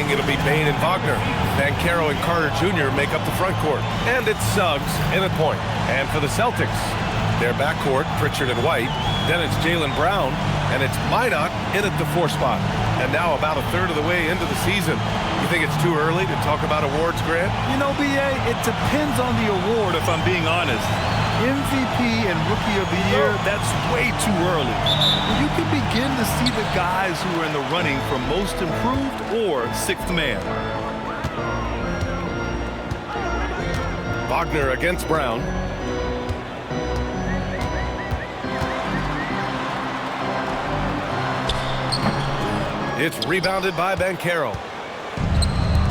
wing, it'll be Bane and Wagner. Banchero and Carter Jr. make up the front court. And it's Suggs in at point. And for the Celtics, their backcourt, Pritchard and White. Then it's Jaylen Brown, and it's Minot in at the 4 spot. And now about a third of the way into the season. You think it's too early to talk about awards, Grant? You know, B.A., it depends on the award, if I'm being honest. MVP and Rookie of the Year, that's way too early. You can begin to see the guys who are in the running for Most Improved or 6th Man. Wagner against Brown. It's rebounded by Banchero.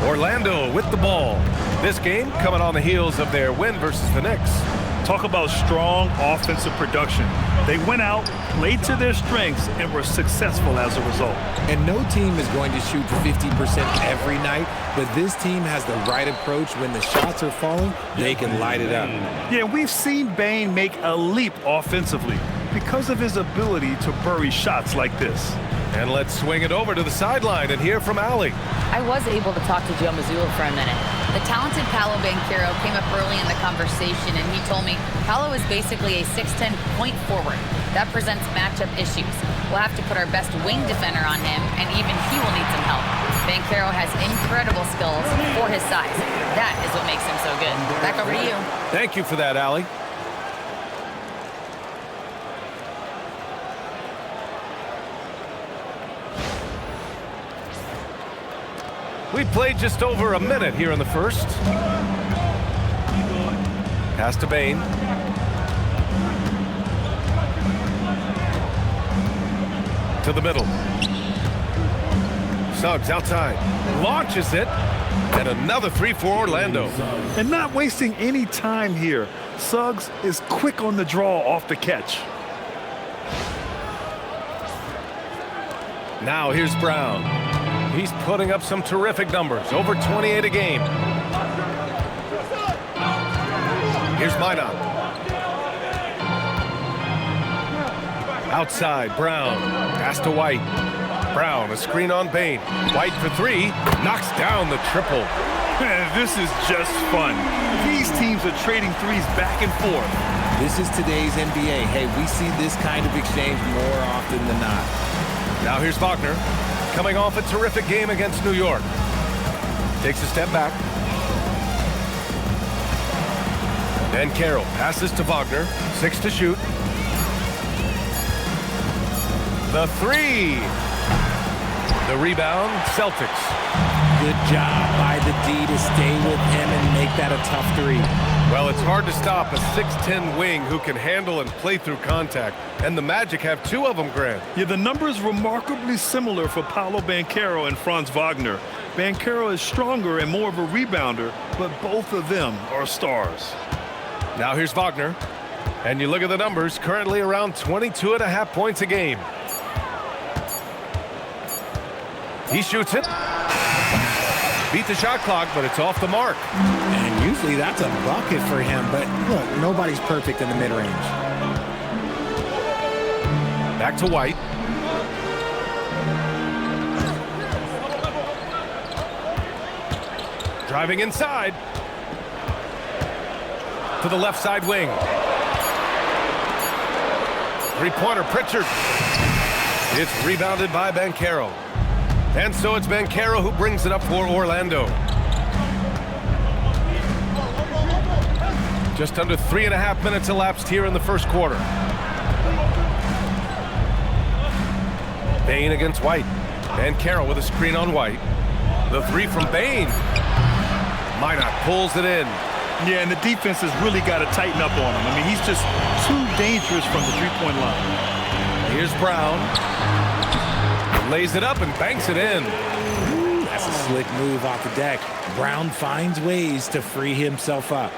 Orlando with the ball. This game coming on the heels of their win versus the Knicks. Talk about strong offensive production. They went out, played to their strengths, and were successful as a result. And no team is going to shoot 50% every night, but this team has the right approach. When the shots are falling, they can light it up. Yeah, we've seen Bane make a leap offensively because of his ability to bury shots like this. And let's swing it over to the sideline and hear from Allie. I was able to talk to Joe Mazzulla for a minute. The talented Paolo Banchero came up early in the conversation, and he told me Paolo is basically a 6'10" point forward. That presents matchup issues. We'll have to put our best wing defender on him, and even he will need some help. Banchero has incredible skills for his size. That is what makes him so good. Back over to you. Thank you for that, Allie. We played just over a minute here in the first. Pass to Bane. To the middle. Suggs outside. Launches it. And another 3 for Orlando. And not wasting any time here. Suggs is quick on the draw off the catch. Now here's Brown. He's putting up some terrific numbers, over 28 a game. Here's Minot. Outside, Brown. Pass to White. Brown, a screen on Bane. White for 3. Knocks down the triple. This is just fun. These teams are trading threes back and forth. This is today's NBA. Hey, we see this kind of exchange more often than not. Now here's Wagner. Coming off a terrific game against New York. Takes a step back. Banchero passes to Wagner. 6 to shoot. The 3. The rebound, Celtics. Good job by the D to stay with him and make that a tough 3. Well, it's hard to stop a 6'10" wing who can handle and play through contact. And the Magic have 2 of them, Grant. Yeah, the numbers remarkably similar for Paolo Banchero and Franz Wagner. Banchero is stronger and more of a rebounder, but both of them are stars. Now here's Wagner. And you look at the numbers, currently around 22.5 points a game. He shoots it. Beat the shot clock, but it's off the mark. And usually that's a bucket for him, but look, nobody's perfect in the mid-range. Back to White. Driving inside. To the left side wing. 3-pointer, Pritchard. It's rebounded by Banchero. And so it's Banchero who brings it up for Orlando. Just under 3.5 minutes elapsed here in the first quarter. Bane against White. Banchero with a screen on White. The 3 from Bane. Minot pulls it in. Yeah, and the defense has really got to tighten up on him. I mean, he's just too dangerous from the three-point line. Here's Brown. Lays it up and banks it in. Ooh, that's a slick move off the deck. Brown finds ways to free himself up.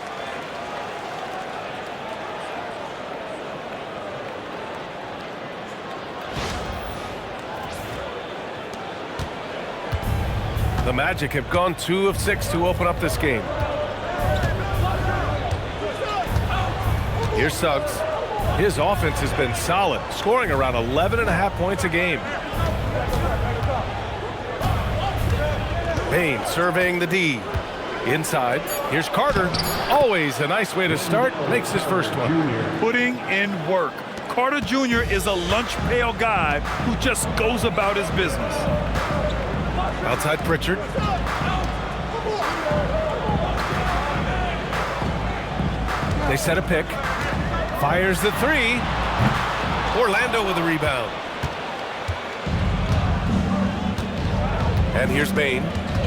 The Magic have gone 2 of 6 to open up this game. Here's Suggs. His offense has been solid, scoring around 11.5 points a game. Bain serving the D. Inside, here's Carter. Always a nice way to start. Makes his first one. Putting in work. Carter Jr. is a lunch pail guy who just goes about his business. Outside Pritchard. They set a pick. Fires the three. Orlando with the rebound. And here's Bain.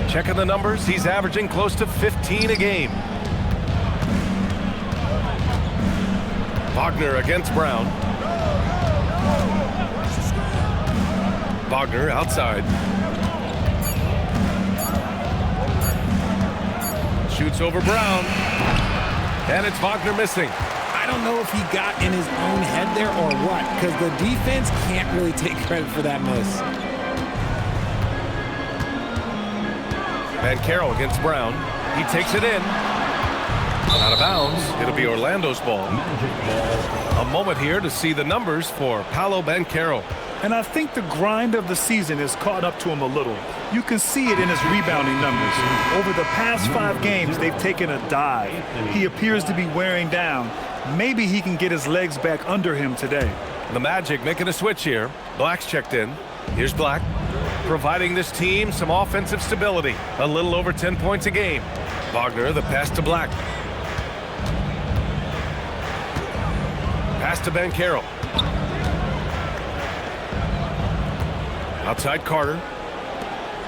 Checking the numbers. He's averaging close to 15 a game. Wagner against Brown. Wagner outside. Shoots over Brown. And it's Wagner missing. I don't know if he got in his own head there or what, because the defense can't really take credit for that miss. Banchero against Brown. He takes it in. Out of bounds. It'll be Orlando's ball. A moment here to see the numbers for Paolo Banchero. And I think the grind of the season has caught up to him a little. You can see it in his rebounding numbers. Over the past 5 games, they've taken a dive. He appears to be wearing down. Maybe he can get his legs back under him today. The Magic making a switch here. Black's checked in. Here's Black, providing this team some offensive stability. A little over 10 points a game. Wagner, the pass to Black. Pass to Banchero. Outside Carter.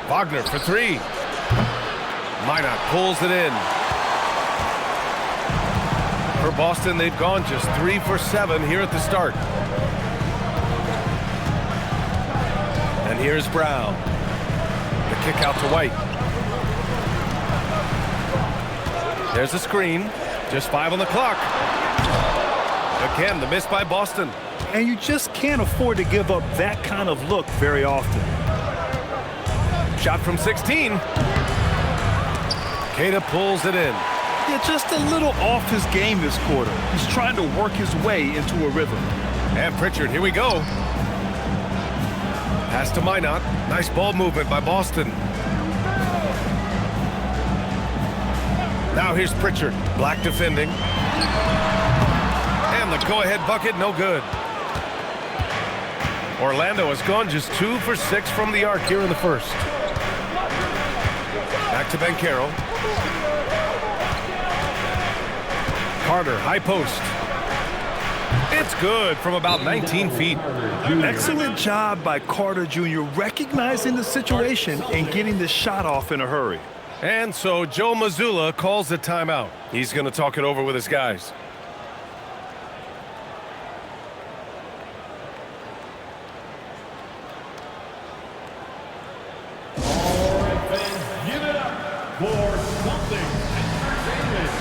Wagner for 3. Minot pulls it in. For Boston, they've gone just 3 for 7 here at the start. And here's Brown. The kick out to White. There's a screen. Just 5 on the clock. Again, the miss by Boston. And you just can't afford to give up that kind of look very often. Shot from 16. Tatum pulls it in. Yeah, just a little off his game this quarter. He's trying to work his way into a rhythm. And Pritchard, here we go. Pass to Minot. Nice ball movement by Boston. Now here's Pritchard. Black defending. And the go-ahead bucket, no good. Orlando has gone just 2 for 6 from the arc here in the first. Back to Banchero. Carter, high post. It's good from about 19 feet. Excellent job by Carter Jr. recognizing the situation and getting the shot off in a hurry. And so Joe Mazzulla calls the timeout. He's going to talk it over with his guys. Give it up for something entertainment.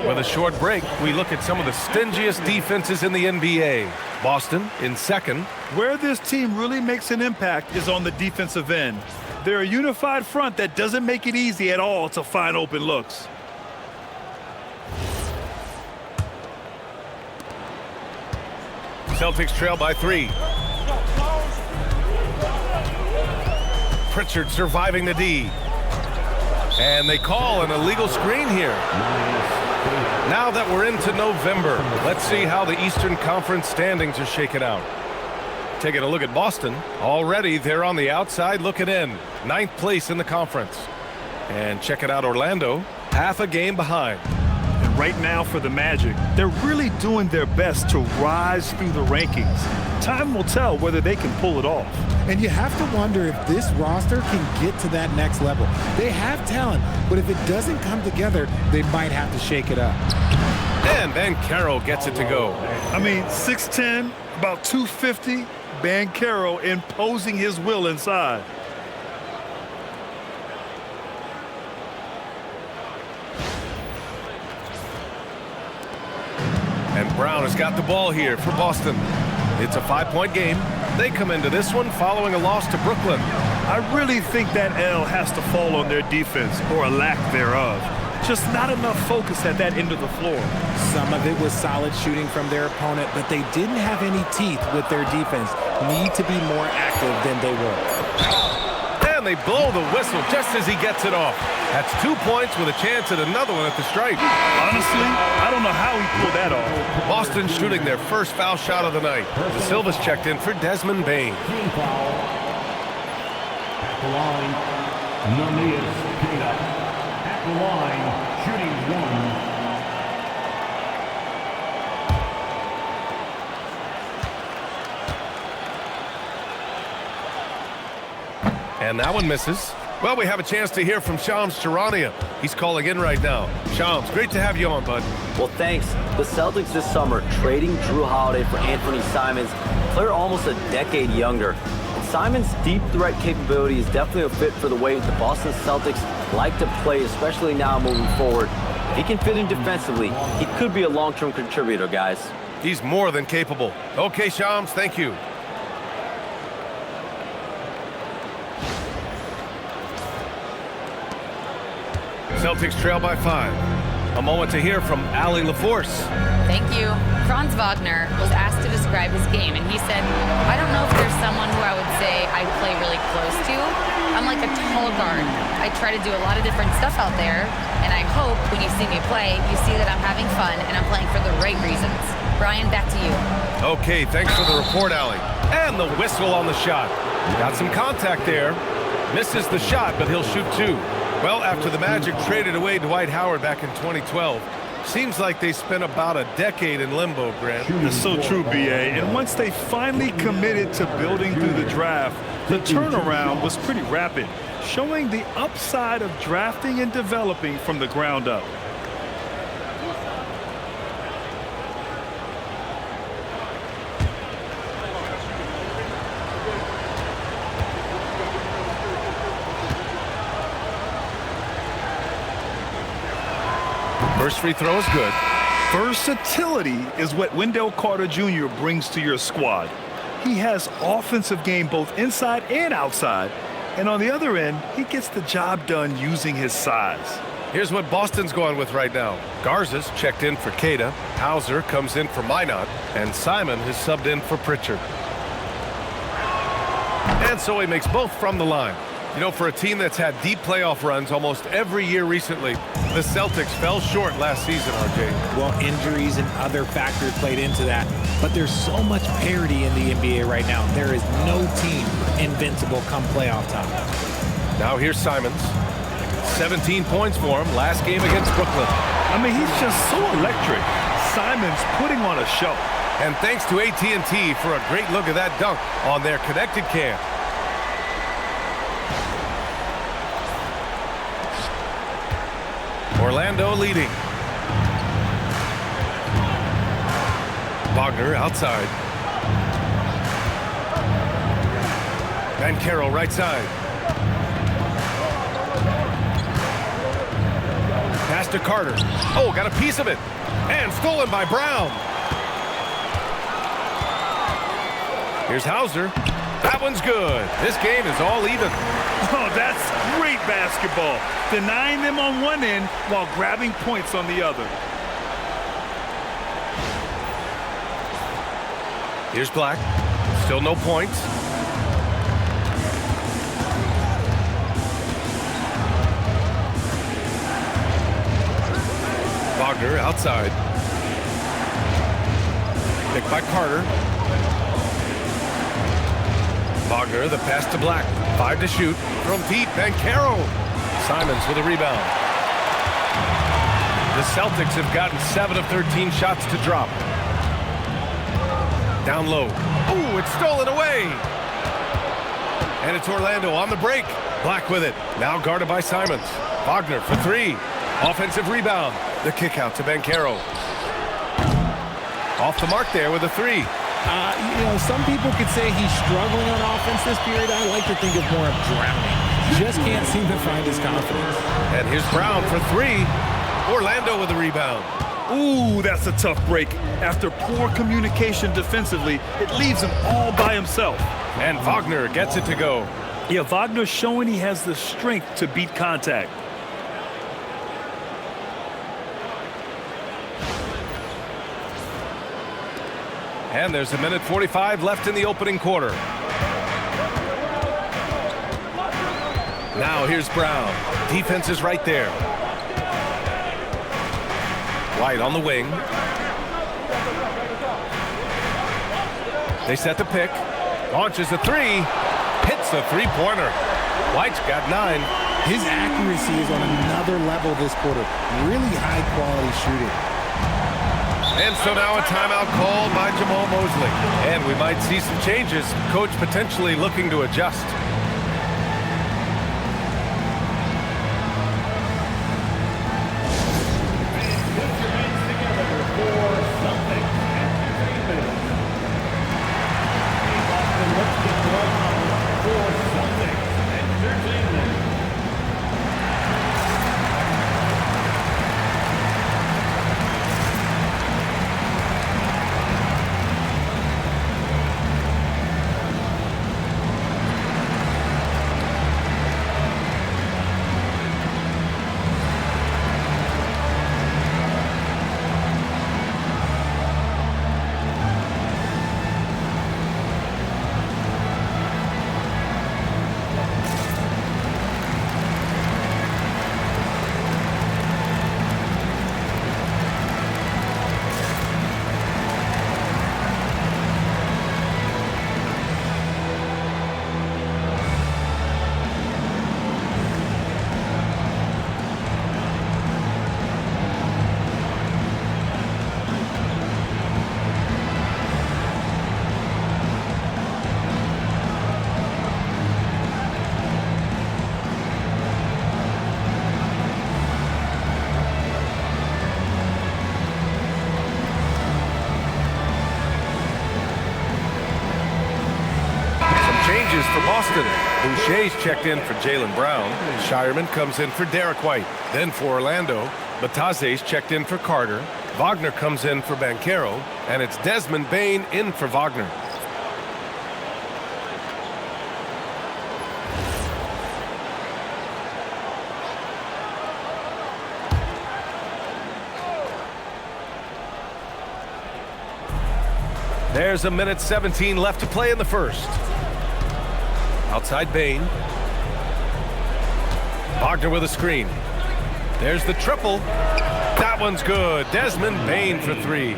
With a short break, we look at some of the stingiest defenses in the NBA. Boston in second. Where this team really makes an impact is on the defensive end. They're a unified front that doesn't make it easy at all to find open looks. Celtics trail by 3. Pritchard surviving the D. And they call an illegal screen here. Now that we're into November, let's see how the Eastern Conference standings are shaken out. Taking a look at Boston. Already they're on the outside looking in. 9th place in the conference. And check it out, Orlando, half a game behind. And right now for the Magic, they're really doing their best to rise through the rankings. Time will tell whether they can pull it off. And you have to wonder if this roster can get to that next level. They have talent, but if it doesn't come together, they might have to shake it up. And Banchero gets it to go. I mean, 6'10", about 250, Banchero imposing his will inside. And Brown has got the ball here for Boston. It's a 5-point game. They come into this one following a loss to Brooklyn. I really think that L has to fall on their defense, or a lack thereof. Just not enough focus at that end of the floor. Some of it was solid shooting from their opponent, but they didn't have any teeth with their defense. Need to be more active than they were. And they blow the whistle just as he gets it off. That's 2 points with a chance at another one at the stripe. Honestly, I don't know how he pulled that off. Boston shooting their first foul shot of the night. The Silva's checked in for Desmond Bane. Team foul. At the line, Namias Queta. At the line, shooting 1. And that one misses. Well, we have a chance to hear from Shams Charania. He's calling in right now. Shams, great to have you on, bud. Well, thanks. The Celtics this summer trading Drew Holiday for Anthony Simons, player almost a decade younger. And Simons' deep threat capability is definitely a fit for the way the Boston Celtics like to play, especially now moving forward. If he can fit in defensively, he could be a long-term contributor, guys. He's more than capable. Okay, Shams, thank you. Celtics trail by 5. A moment to hear from Allie LaForce. Thank you. Franz Wagner was asked to describe his game, and he said, I don't know if there's someone who I would say I play really close to. I'm like a tall guard. I try to do a lot of different stuff out there, and I hope when you see me play, you see that I'm having fun and I'm playing for the right reasons. Brian, back to you. Okay, thanks for the report, Allie. And the whistle on the shot. Got some contact there. Misses the shot, but he'll shoot 2. Well, after the Magic traded away Dwight Howard back in 2012, seems like they spent about a decade in limbo, Grant. That's so true, B.A. And once they finally committed to building through the draft, the turnaround was pretty rapid, showing the upside of drafting and developing from the ground up. First free throw is good. Versatility is what Wendell Carter Jr. brings to your squad. He has offensive game both inside and outside. And on the other end, he gets the job done using his size. Here's what Boston's going with right now. Garza's checked in for Queta. Hauser comes in for Minot. And Simon has subbed in for Pritchard. And so he makes both from the line. You know, for a team that's had deep playoff runs almost every year recently, the Celtics fell short last season, RJ. Well, injuries and other factors played into that. But there's so much parity in the NBA right now. There is no team invincible come playoff time. Now here's Simons. 17 points for him last game against Brooklyn. I mean, he's just so electric. Simons putting on a show. And thanks to AT&T for a great look at that dunk on their connected cam. Orlando leading. Wagner outside. Banchero right side. Pass to Carter. Oh, got a piece of it. And stolen by Brown. Here's Hauser. That one's good. This game is all even. Oh, that's great basketball. Denying them on one end while grabbing points on the other. Here's Black. Still no points. Outside. Picked by Carter. Wagner, the pass to Black. 5 to shoot. From deep, Banchero. Simons with a rebound. The Celtics have gotten 7 of 13 shots to drop. Down low. Ooh, it's stolen away. And it's Orlando on the break. Black with it. Now guarded by Simons. Wagner for 3. Offensive rebound. The kick out to Banchero. Off the mark there with a 3. Some people could say he's struggling on offense this period. I like to think of more of drowning. Just can't seem to find his confidence. And here's Brown for 3. Orlando with a rebound. Ooh, that's a tough break. After poor communication defensively, it leaves him all by himself. And Wagner gets it to go. Yeah, Wagner showing he has the strength to beat contact. And there's 1:45 left in the opening quarter. Now here's Brown. Defense is right there. White on the wing. They set the pick. Launches a 3. Hits a 3-pointer. White's got 9. His accuracy is on another level this quarter. Really high quality shooting. And so now a timeout called by Jamal Mosley. And we might see some changes. Coach potentially looking to adjust. For Boston, Boucher's checked in for Jaylen Brown. Shireman comes in for Derek White. Then for Orlando, Bataze's checked in for Carter. Wagner comes in for Banchero. And it's Desmond Bane in for Wagner. There's 1:17 left to play in the first. Outside Bane. Wagner with a screen. There's the triple. That one's good. Desmond Bane for 3.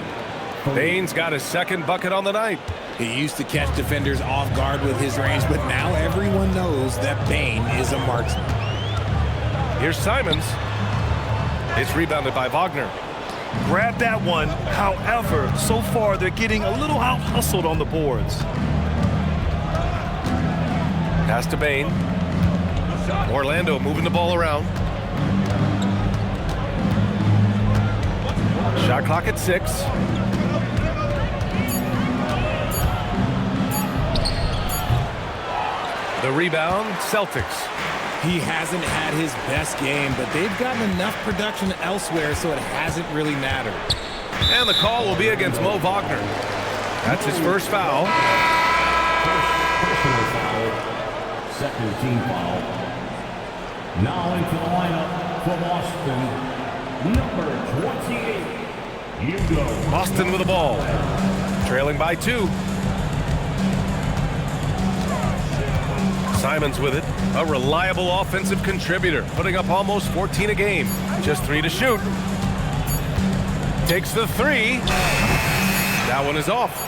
Bane's got his second bucket on the night. He used to catch defenders off guard with his range, but now everyone knows that Bane is a marksman. Here's Simons. It's rebounded by Wagner. Grab that one. However, so far they're getting a little out-hustled on the boards. Pass to Bane. Orlando moving the ball around. Shot clock at 6. The rebound, Celtics. He hasn't had his best game, but they've gotten enough production elsewhere, so it hasn't really mattered. And the call will be against Mo Wagner. That's his first foul. Personal foul. Second team foul. Now into the lineup for Boston, number 28, Hugo. Boston with the ball. Trailing by 2. Simons with it. A reliable offensive contributor, putting up almost 14 a game. Just 3 to shoot. takes the three. That one is off.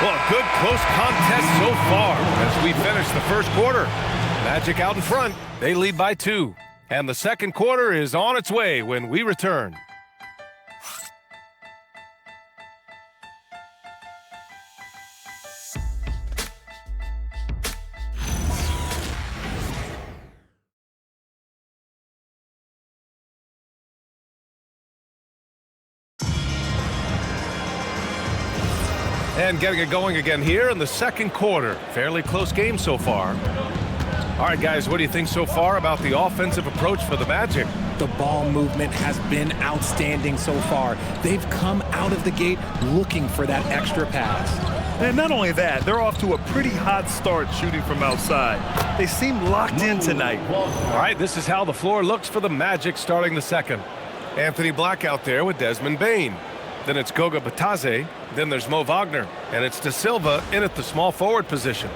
Well, a good close contest so far as we finish the first quarter. Magic out in front. They lead by 2. And the second quarter is on its way when we return. And getting it going again here in the second quarter. Fairly close game so far. All right, guys, what do you think so far about the offensive approach for the Magic? The ball movement has been outstanding so far. They've come out of the gate looking for that extra pass. And not only that, they're off to a pretty hot start shooting from outside. They seem locked in tonight. All right, this is how the floor looks for the Magic starting the second. Anthony Black out there with Desmond Bane. Then it's Goga Batadze. Then there's Mo Wagner. And it's De Silva in at the small forward position.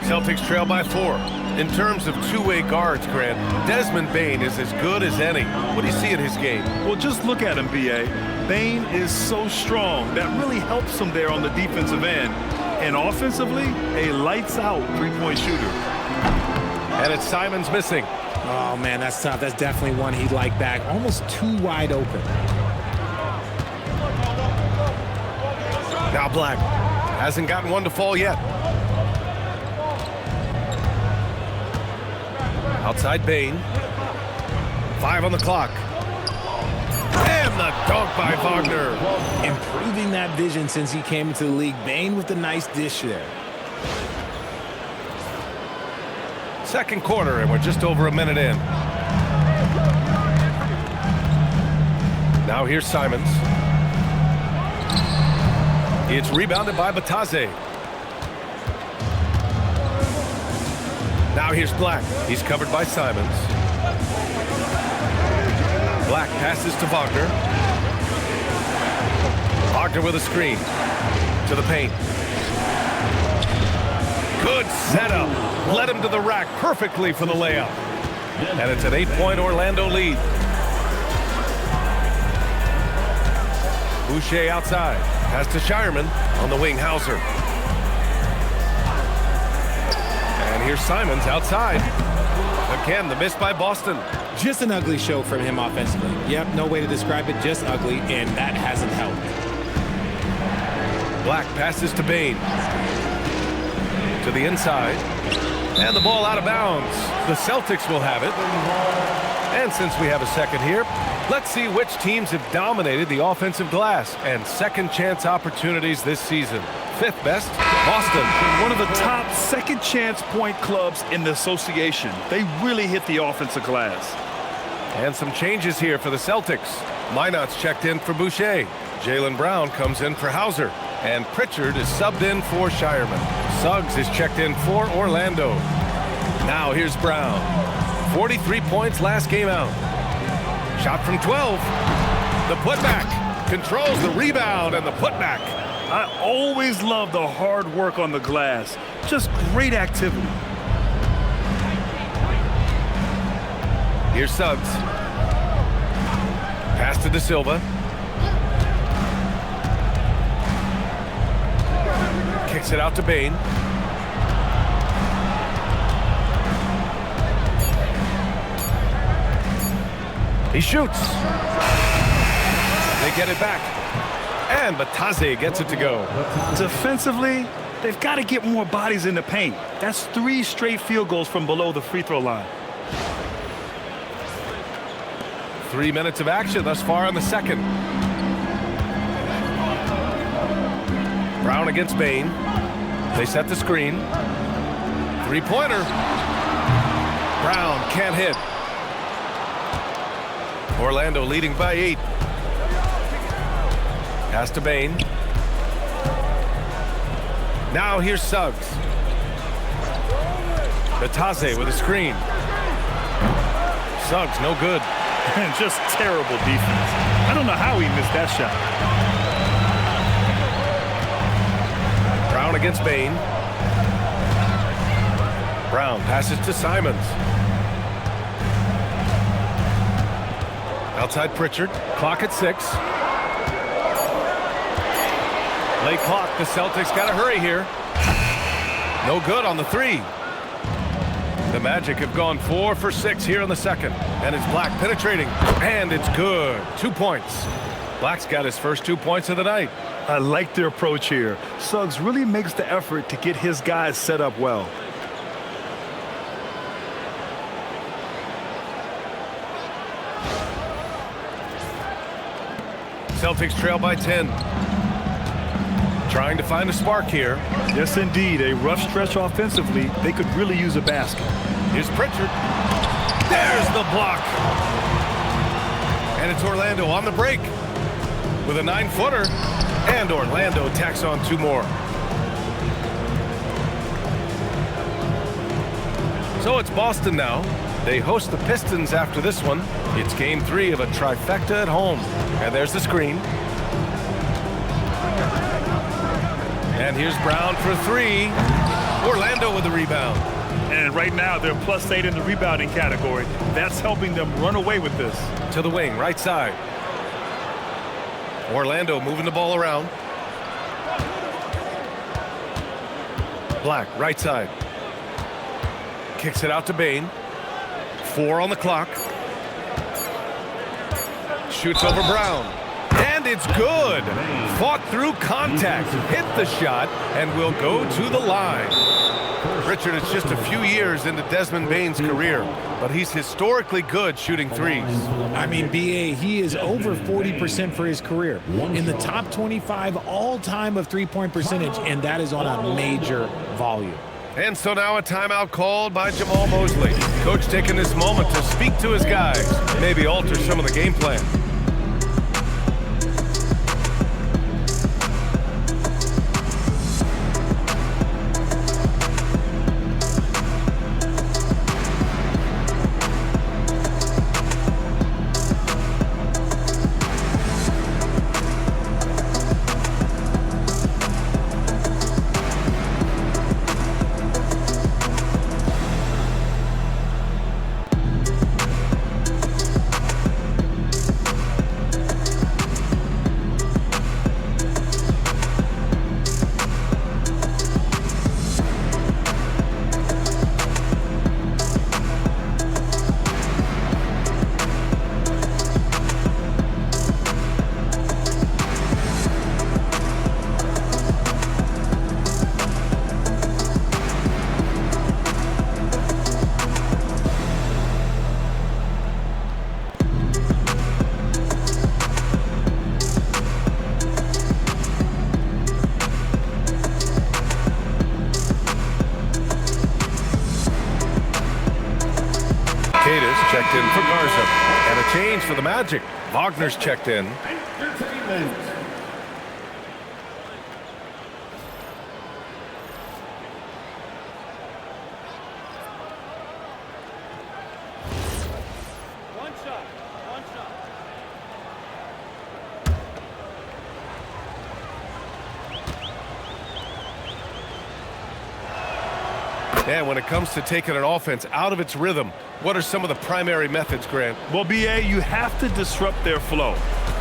Celtics trail by 4. In terms of two-way guards, Grant, Desmond Bane is as good as any. What do you see in his game? Well, just look at him, B.A. Bane is so strong. That really helps him there on the defensive end. And offensively, a lights-out three-point shooter. And it's Simons missing. Oh, man, that's tough. That's definitely one he'd like back. Almost too wide open. Now Black hasn't gotten one to fall yet. Outside Bane. 5 on the clock. And the dunk by Wagner. Improving that vision since he came into the league. Bane with the nice dish there. Second quarter, and we're just over a minute in. Now here's Simons. It's rebounded by Batadze. Now here's Black. He's covered by Simons. Black passes to Wagner. Wagner with a screen. To the paint. Good setup. Led him to the rack perfectly for the layup. And it's an 8-point Orlando lead. Boucher outside. Pass to Shireman on the wing. Hauser. And here's Simons outside. Again, the miss by Boston. Just an ugly show from him offensively. Yep, no way to describe it, just ugly, and that hasn't helped. Black passes to Bane. To the inside. And the ball out of bounds. The Celtics will have it. And since we have a second here, let's see which teams have dominated the offensive glass and second chance opportunities this season. 5th best, Boston. One of the top second chance point clubs in the association. They really hit the offensive glass. And some changes here for the Celtics. Minot's checked in for Boucher. Jaylen Brown comes in for Hauser. And Pritchard is subbed in for Shireman. Suggs is checked in for Orlando. Now here's Brown. 43 points last game out. Shot from 12. The putback. Controls the rebound and the putback. I always love the hard work on the glass. Just great activity. Here's Suggs. Pass to De Silva. Kicks it out to Bane. He shoots. They get it back. And Batadze gets it to go. Defensively, they've got to get more bodies in the paint. That's 3 straight field goals from below the free throw line. 3 minutes of action thus far in the second. Brown against Bane. They set the screen. 3-pointer. Brown can't hit. Orlando leading by 8. Pass to Bane. Now here's Suggs. Batadze with a screen. Suggs no good. And just terrible defense. I don't know how he missed that shot. Brown against Bane. Brown passes to Simons. Outside Pritchard. Clock at 6. Late clock. The Celtics got to hurry here. No good on the 3. The Magic have gone 4 for 6 here in the second. And it's Black penetrating. And it's good. 2 points. Black's got his first 2 points of the night. I like their approach here. Suggs really makes the effort to get his guys set up well. Celtics trail by 10. Trying to find a spark here. Yes, indeed. A rough stretch offensively. They could really use a basket. Here's Pritchard. There's the block. And it's Orlando on the break with a 9-footer. And Orlando tacks on 2 more. So it's Boston now. They host the Pistons after this one. It's game 3 of a trifecta at home. And there's the screen. And here's Brown for 3. Orlando with the rebound. And right now they're +8 in the rebounding category. That's helping them run away with this. To the wing, right side. Orlando moving the ball around. Black, right side. Kicks it out to Bane. 4 on the clock. Shoots over Brown. And it's good. Fought through contact. Hit the shot and will go to the line. Richard, it's just a few years into Desmond Bane's career, but he's historically good shooting threes. I mean, B.A., he is over 40% for his career. In the top 25 all-time of three-point percentage, and that is on a major volume. And so now a timeout called by Jamal Mosley. Coach taking this moment to speak to his guys, maybe alter some of the game plan. Checked in for Garza. And a change for the Magic. Wagner's checked in. Entertainment. One shot. And when it comes to taking an offense out of its rhythm, what are some of the primary methods, Grant? Well, B.A., you have to disrupt their flow.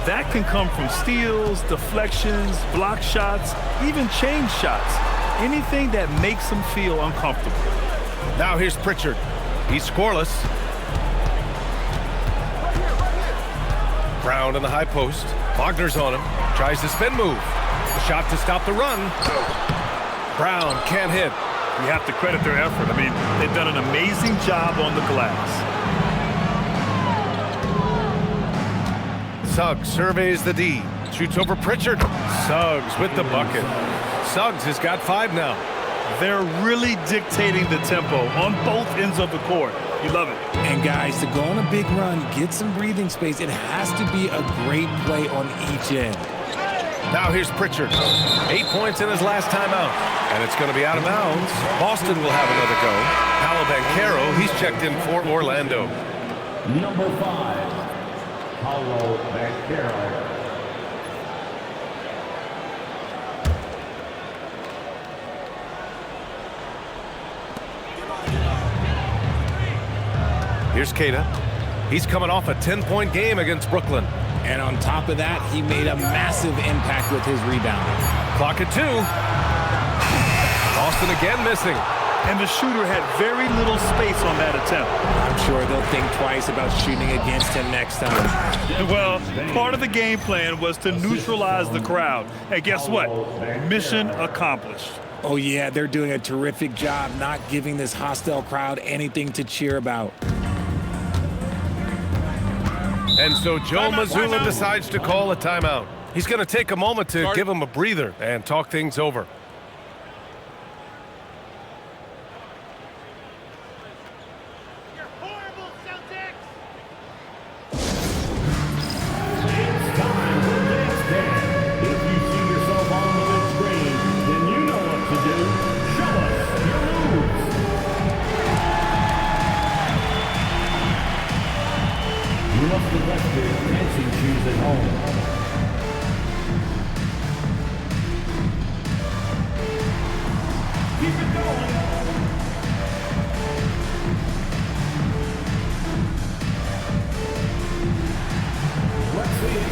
That can come from steals, deflections, block shots, even change shots. Anything that makes them feel uncomfortable. Now here's Pritchard. He's scoreless. Brown in the high post. Wagner's on him. Tries the spin move. The shot to stop the run. Brown can't hit. You have to credit their effort. I mean, they've done an amazing job on the glass. Suggs surveys the D. Shoots over Pritchard. Suggs with the bucket. Suggs has got 5 now. They're really dictating the tempo on both ends of the court. You love it. And guys, to go on a big run, get some breathing space, it has to be a great play on each end. Now here's Pritchard. 8 points in his last timeout. And it's going to be out of bounds. Boston will have another go. Paolo Banchero, he's checked in for Orlando. Number 5, Paolo Banchero. Here's Keita. He's coming off a 10-point game against Brooklyn. And on top of that, he made a massive impact with his rebounding. Clock at 2. Boston again missing. And the shooter had very little space on that attempt. I'm sure they'll think twice about shooting against him next time. Well, part of the game plan was to neutralize the crowd. And guess what? Mission accomplished. Oh, yeah, they're doing a terrific job not giving this hostile crowd anything to cheer about. And so Joe Mazzulla decides to call a timeout. He's going to take a moment to give him a breather and talk things over. You're horrible, Celtics! If you see yourself on the big screen, then you know what to do. Show us your moves. You must have left your dancing shoes at home. Keep it going. Let's see it.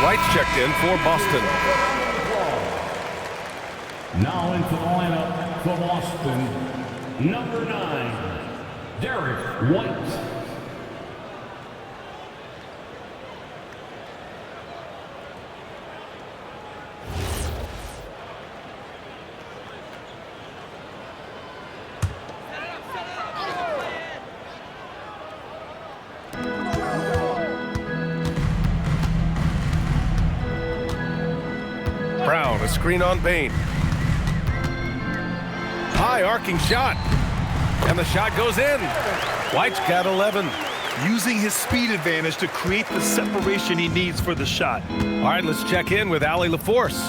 White's checked in for Boston. Now into the lineup for Boston, number 9, Derek White. Brown, a screen on Bain. High arcing shot. And the shot goes in. White's got 11. Using his speed advantage to create the separation he needs for the shot. All right, let's check in with Allie LaForce.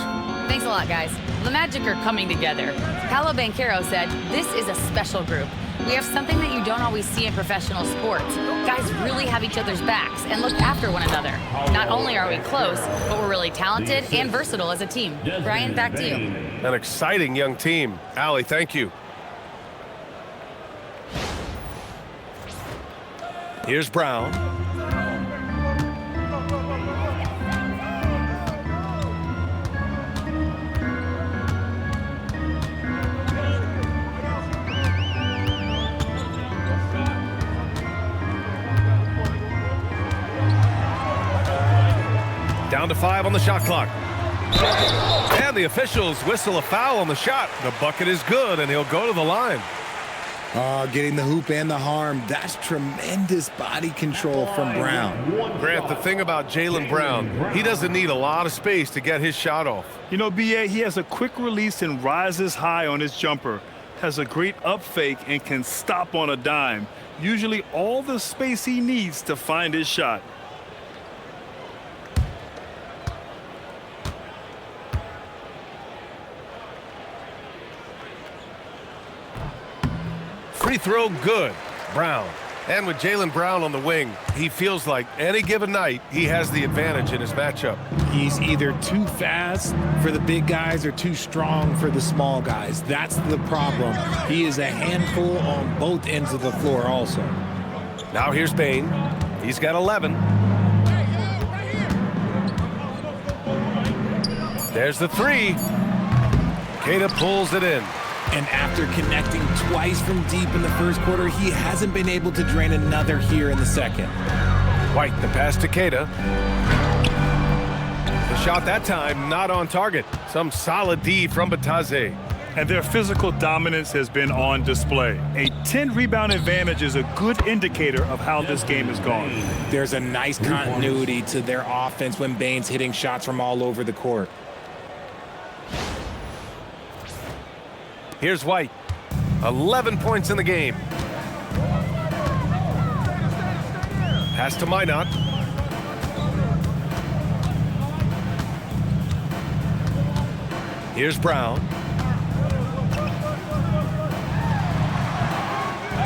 Thanks a lot, guys. The Magic are coming together. Paolo Banchero said, "This is a special group. We have something that you don't always see in professional sports. Guys really have each other's backs and look after one another. Not only are we close, but we're really talented and versatile as a team." Brian, back to you. An exciting young team. Allie, thank you. Here's Brown. Down to 5 on the shot clock. And the officials whistle a foul on the shot. The bucket is good, and he'll go to the line. Getting the hoop and the harm. That's tremendous body control from Brown. Grant, the thing about Jaylen Brown, he doesn't need a lot of space to get his shot off. You know, B.A., he has a quick release and rises high on his jumper. Has a great up fake and can stop on a dime. Usually all the space he needs to find his shot. Free throw good. Brown. And with Jaylen Brown on the wing, he feels like any given night he has the advantage in his matchup. He's either too fast for the big guys or too strong for the small guys. That's the problem. He is a handful on both ends of the floor also. Now here's Bain. He's got 11. There's the 3. Queta pulls it in. And after connecting twice from deep in the first quarter, he hasn't been able to drain another here in the second. White, the pass to Queta. The shot that time not on target. Some solid D from Batadze. And their physical dominance has been on display. A 10-rebound advantage is a good indicator of how this game has gone. There's a nice continuity to their offense when Bane's hitting shots from all over the court. Here's White. 11 points in the game. Pass to Minot. Here's Brown.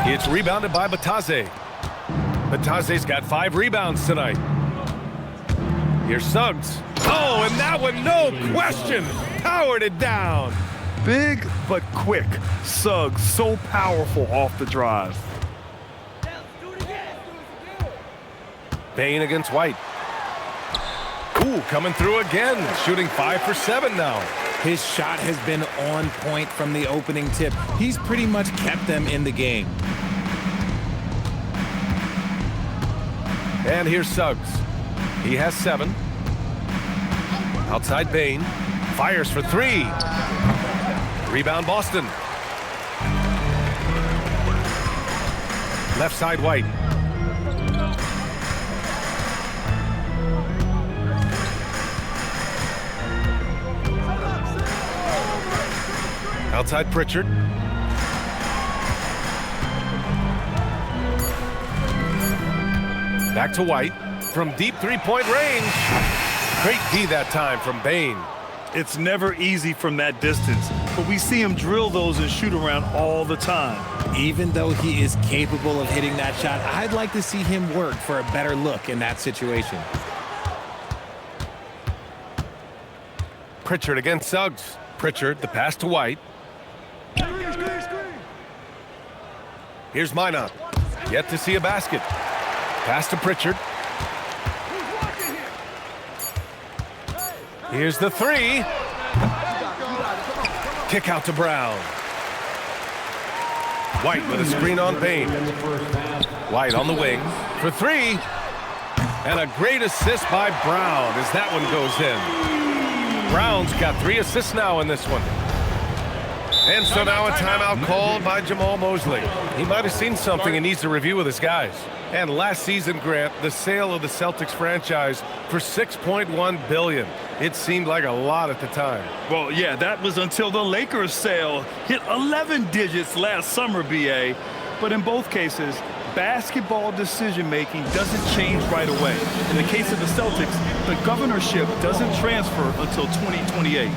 It's rebounded by Bataze. Bataze's got 5 rebounds tonight. Here's Suggs. Oh, and that one, no question, powered it down. Big but quick. Suggs so powerful off the drive. Bane against White. Ooh, coming through again, shooting 5 for 7 now. His shot has been on point from the opening tip. He's pretty much kept them in the game. And here's Suggs. He has 7. Outside Bane. Fires for 3. Rebound Boston. Left side White. Outside Pritchard. Back to White from deep three-point range. Great D that time from Bane. It's never easy from that distance, but we see him drill those and shoot around all the time. Even though he is capable of hitting that shot, I'd like to see him work for a better look in that situation. Pritchard against Suggs. Pritchard, the pass to White. Here's Minot. Yet to see a basket. Pass to Pritchard. Here's the 3. Kick out to Brown. White with a screen on Bane. White on the wing for 3. And a great assist by Brown as that one goes in. Brown's got 3 assists now in this one. And so now a timeout called by Jamal Mosley. He might have seen something and needs to review with his guys. And last season, Grant, the sale of the Celtics franchise for $6.1 billion. It seemed like a lot at the time. Well, yeah, that was until the Lakers sale hit 11 digits last summer, BA. But in both cases, basketball decision-making doesn't change right away. In the case of the Celtics, the governorship doesn't transfer until 2028.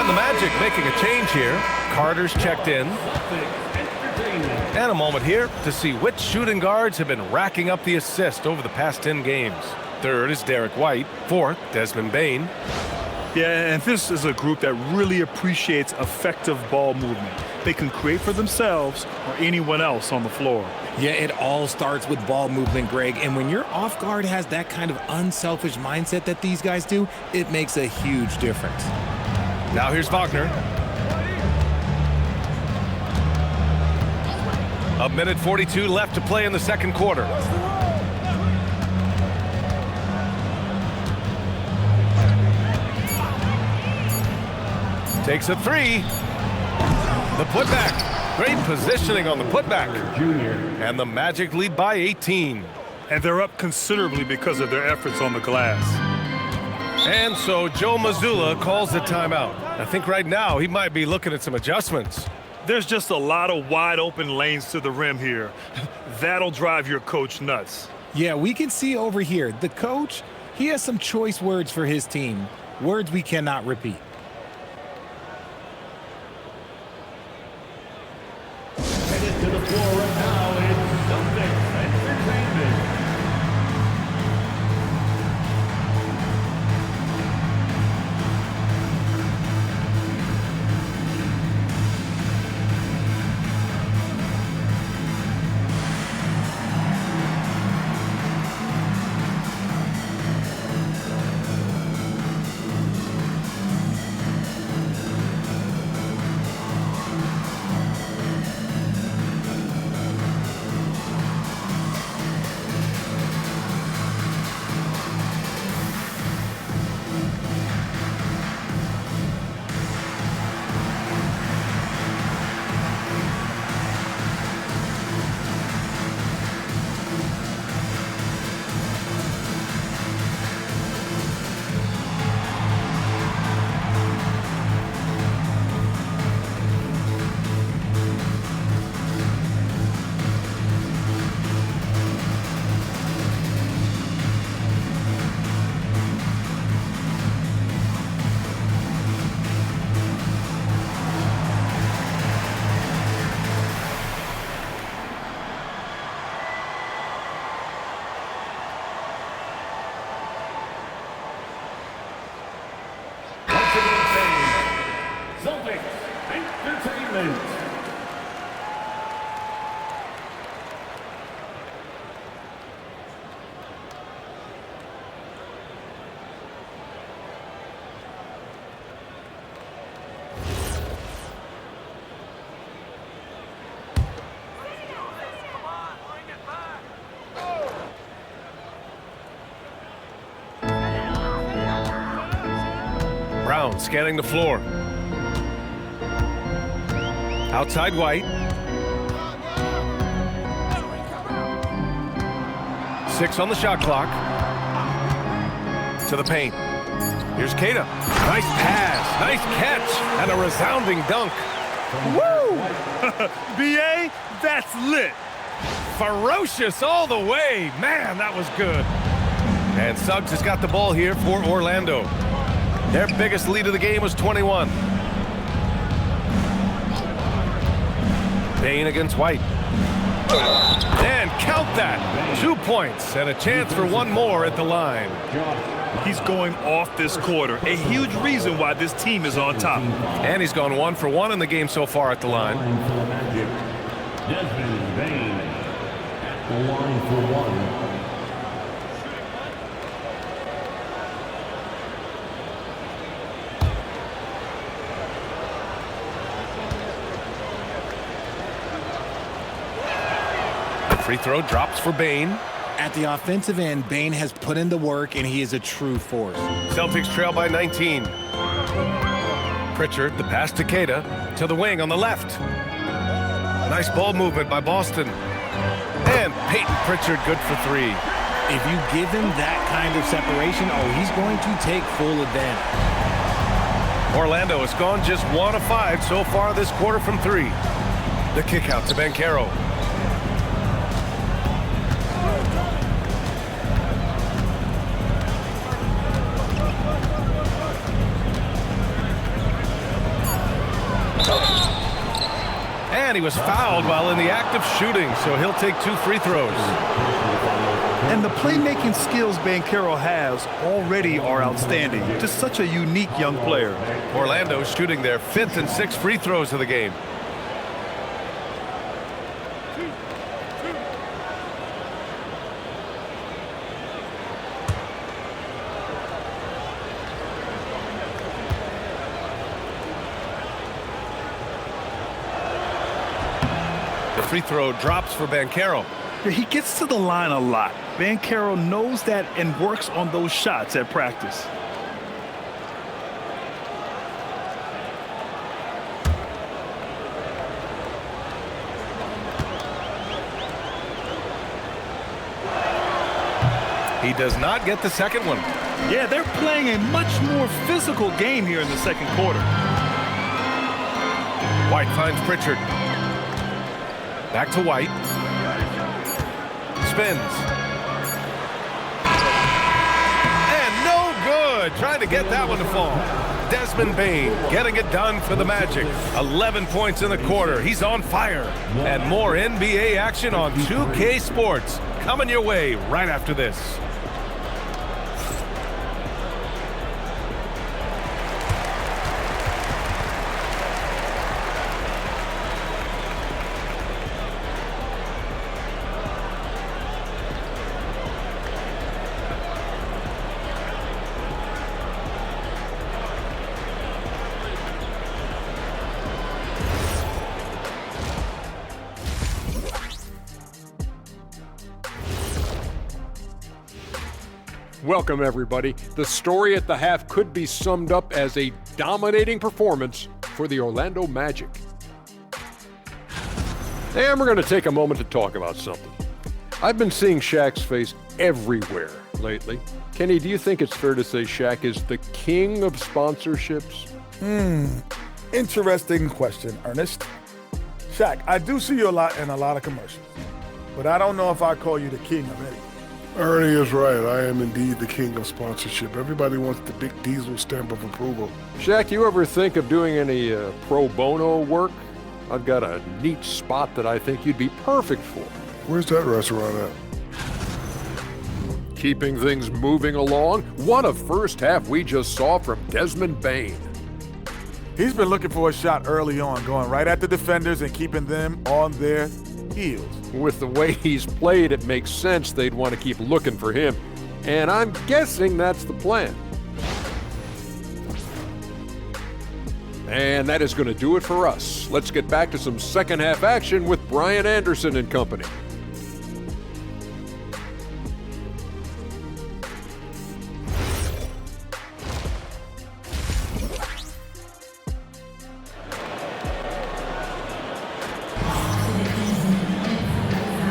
The Magic making a change here. Carter's checked in. And a moment here to see which shooting guards have been racking up the assist over the past 10 games. Third is Derek White. Fourth, Desmond Bane. Yeah, and this is a group that really appreciates effective ball movement. They can create for themselves or anyone else on the floor. Yeah, it all starts with ball movement, Greg. And when your off guard has that kind of unselfish mindset that these guys do, it makes a huge difference. Now here's Wagner. A minute 42 left to play in the second quarter. Takes a three. The putback. Great positioning on the putback. Junior. And the Magic lead by 18. And they're up considerably because of their efforts on the glass. And so Joe Mazzulla calls the timeout. I think right now he might be looking at some adjustments. There's just a lot of wide open lanes to the rim here. That'll drive your coach nuts. Yeah, we can see over here, the coach, he has some choice words for his team. Words we cannot repeat. Headed to the floor right now, it's Celtics Entertainment. Celtics Entertainment. Brown scanning the floor. Outside White. 6 on the shot clock. To the paint. Here's Tatum. Nice pass, nice catch, and a resounding dunk. Woo! B.A., that's lit. Ferocious all the way. Man, that was good. And Suggs has got the ball here for Orlando. Their biggest lead of the game was 21. Bane against White. And count that. 2 points and a chance for one more at the line. He's going off this quarter. A huge reason why this team is on top. And he's gone 1 for 1 in the game so far at the line. For the Magic, Desmond Bane at the line for 1. Free throw drops for Bane. At the offensive end, Bane has put in the work, and he is a true force. Celtics trail by 19. Pritchard, the pass to Queta, to the wing on the left. Nice ball movement by Boston. And Peyton Pritchard good for 3. If you give him that kind of separation, he's going to take full advantage. Orlando has gone just 1 of 5 so far this quarter from 3. The kick out to Banchero. And he was fouled while in the act of shooting, so he'll take 2 free throws. And the playmaking skills Banchero has already are outstanding. Just such a unique young player. Orlando shooting their 5th and 6th free throws of the game. The free throw drops for Banchero. He gets to the line a lot. Banchero knows that and works on those shots at practice. He does not get the second one. Yeah, they're playing a much more physical game here in the second quarter. White finds Pritchard. Back to White. Spins. And no good. Trying to get that one to fall. Desmond Bane getting it done for the Magic. 11 points in the quarter. He's on fire. And more NBA action on 2K Sports coming your way right after this. Welcome, everybody. The story at the half could be summed up as a dominating performance for the Orlando Magic. And we're going to take a moment to talk about something. I've been seeing Shaq's face everywhere lately. Kenny, do you think it's fair to say Shaq is the king of sponsorships? Interesting question, Ernest. Shaq, I do see you a lot in a lot of commercials, but I don't know if I call you the king of any. Ernie is right. I am indeed the king of sponsorship. Everybody wants the big Diesel stamp of approval. Shaq, you ever think of doing any pro bono work? I've got a neat spot that I think you'd be perfect for. Where's that restaurant at? Keeping things moving along, what a first half we just saw from Desmond Bane. He's been looking for a shot early on, going right at the defenders and keeping them on their heels. With the way he's played, it makes sense they'd want to keep looking for him. And I'm guessing that's the plan. And that is going to do it for us. Let's get back to some second half action with Brian Anderson and company.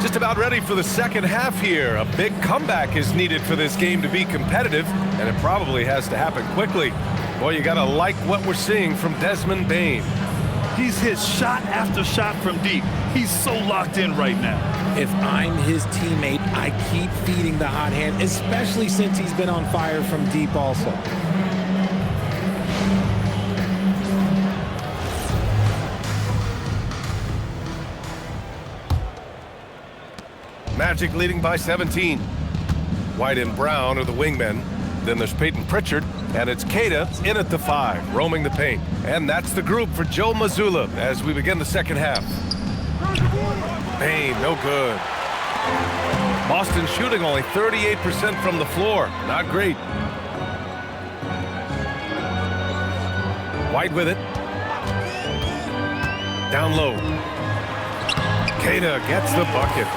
Just about ready for the second half here. A big comeback is needed for this game to be competitive, and it probably has to happen quickly. Boy, you gotta like what we're seeing from Desmond Bane. He's hit shot after shot from deep. He's so locked in right now. If I'm his teammate, I keep feeding the hot hand, especially since he's been on fire from deep also. Magic leading by 17. White and Brown are the wingmen. Then there's Peyton Pritchard, and it's Queta in at the 5, roaming the paint. And that's the group for Joe Mazzulla as we begin the second half. Bane, no good. Boston shooting only 38% from the floor. Not great. White with it. Down low. Queta gets the bucket.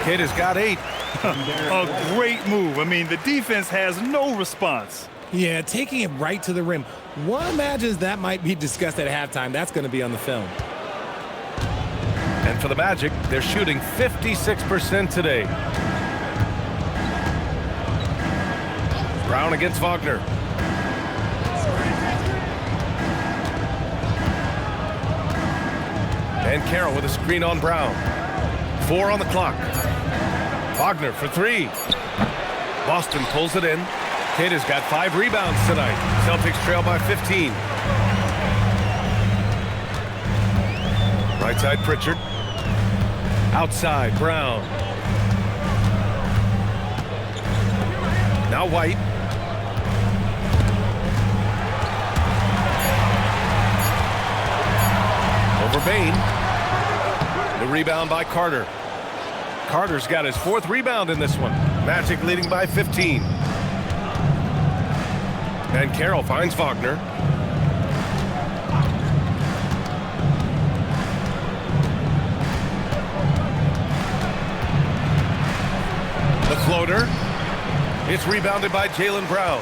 Queta's got 8. A great move. I mean, the defense has no response. Yeah, taking it right to the rim. One imagines that might be discussed at halftime. That's going to be on the film. And for the Magic, they're shooting 56% today. Brown against Wagner. Banchero with a screen on Brown. 4 on the clock. Wagner for 3. Boston pulls it in. Queta's got 5 rebounds tonight. Celtics trail by 15. Right side Pritchard. Outside Brown. Now White. Over Bane. The rebound by Carter. Carter's got his 4th rebound in this one. Magic leading by 15. Banchero finds Wagner. The floater. It's rebounded by Jaylen Brown.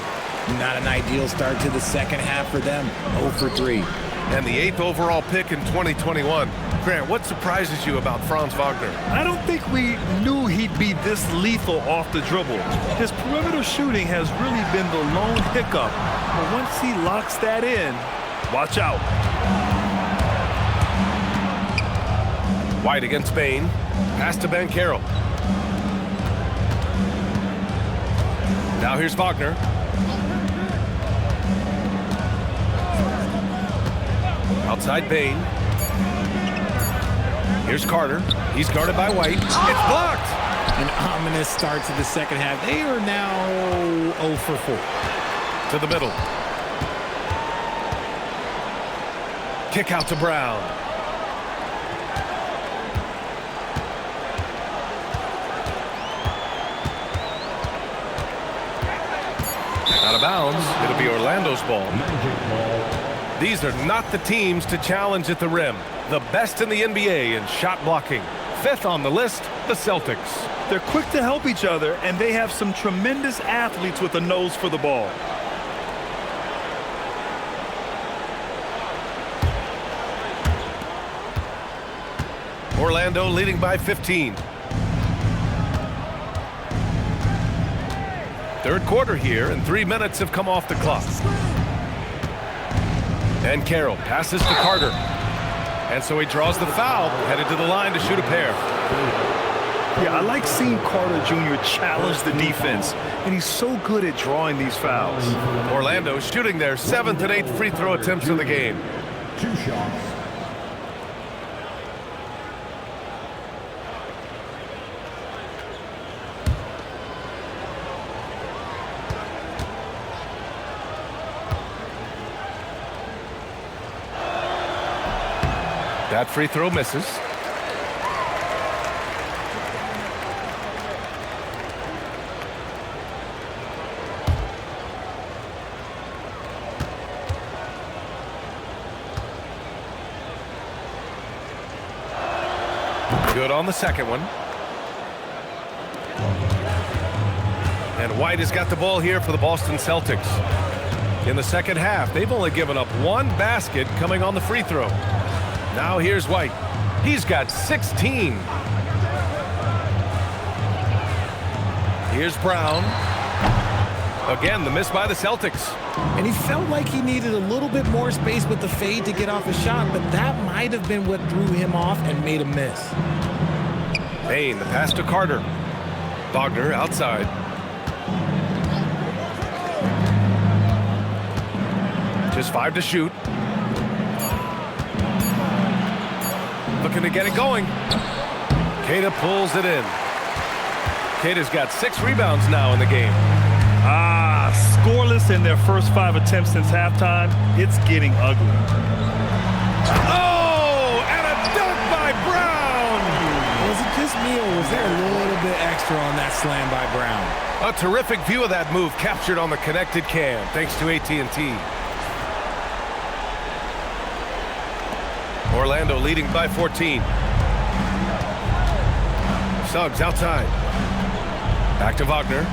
Not an ideal start to the second half for them. 0 for 3. and the 8th overall pick in 2021. Grant, what surprises you about Franz Wagner? I don't think we knew he'd be this lethal off the dribble. His perimeter shooting has really been the lone hiccup. But once he locks that in, watch out. White against Bain. Pass to Banchero. Now here's Wagner. Outside Bain. Here's Carter. He's guarded by White. It's blocked. An ominous start to the second half. They are now 0 for 4. To the middle. Kick out to Brown. Out of bounds. It'll be Orlando's ball. These are not the teams to challenge at the rim. The best in the NBA in shot blocking. 5th on the list, the Celtics. They're quick to help each other, and they have some tremendous athletes with a nose for the ball. Orlando leading by 15. Third quarter here, and 3 minutes have come off the clock. Banchero passes to Carter. And so he draws the foul, headed to the line to shoot a pair. Yeah, I like seeing Carter Jr. challenge the defense, and he's so good at drawing these fouls. Orlando shooting their 7th and 8th free throw attempts of the game. 2 shots. That free throw misses. Good on the second one. And White has got the ball here for the Boston Celtics. In the second half, they've only given up 1 basket coming on the free throw. Now here's White. He's got 16. Here's Brown. Again, the miss by the Celtics. And he felt like he needed a little bit more space with the fade to get off a shot, but that might have been what threw him off and made him miss. Bain, the pass to Carter. Wagner outside. Just 5 to shoot. Looking to get it going. Tatum pulls it in. Tatum's got 6 rebounds now in the game. Scoreless in their first 5 attempts since halftime. It's getting ugly. Oh, and a dunk by Brown. Was it just me, or was there a little bit extra on that slam by Brown? A terrific view of that move captured on the connected cam, thanks to AT&T. Orlando leading by 14. Suggs outside. Back to Wagner.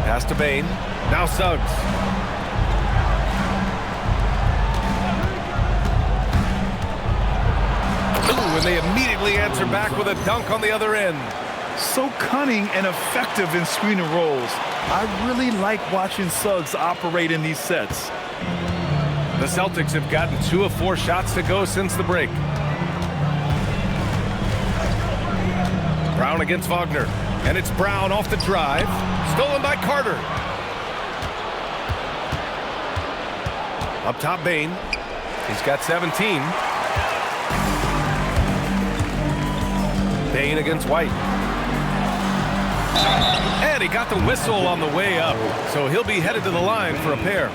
Pass to Bain. Now Suggs. Ooh, and they immediately answer back with a dunk on the other end. So cunning and effective in screen and rolls. I really like watching Suggs operate in these sets. The Celtics have gotten 2 of 4 shots to go since the break. Brown against Wagner. And it's Brown off the drive. Stolen by Carter. Up top, Bain. He's got 17. Bain against White. And he got the whistle on the way up. So he'll be headed to the line for a pair.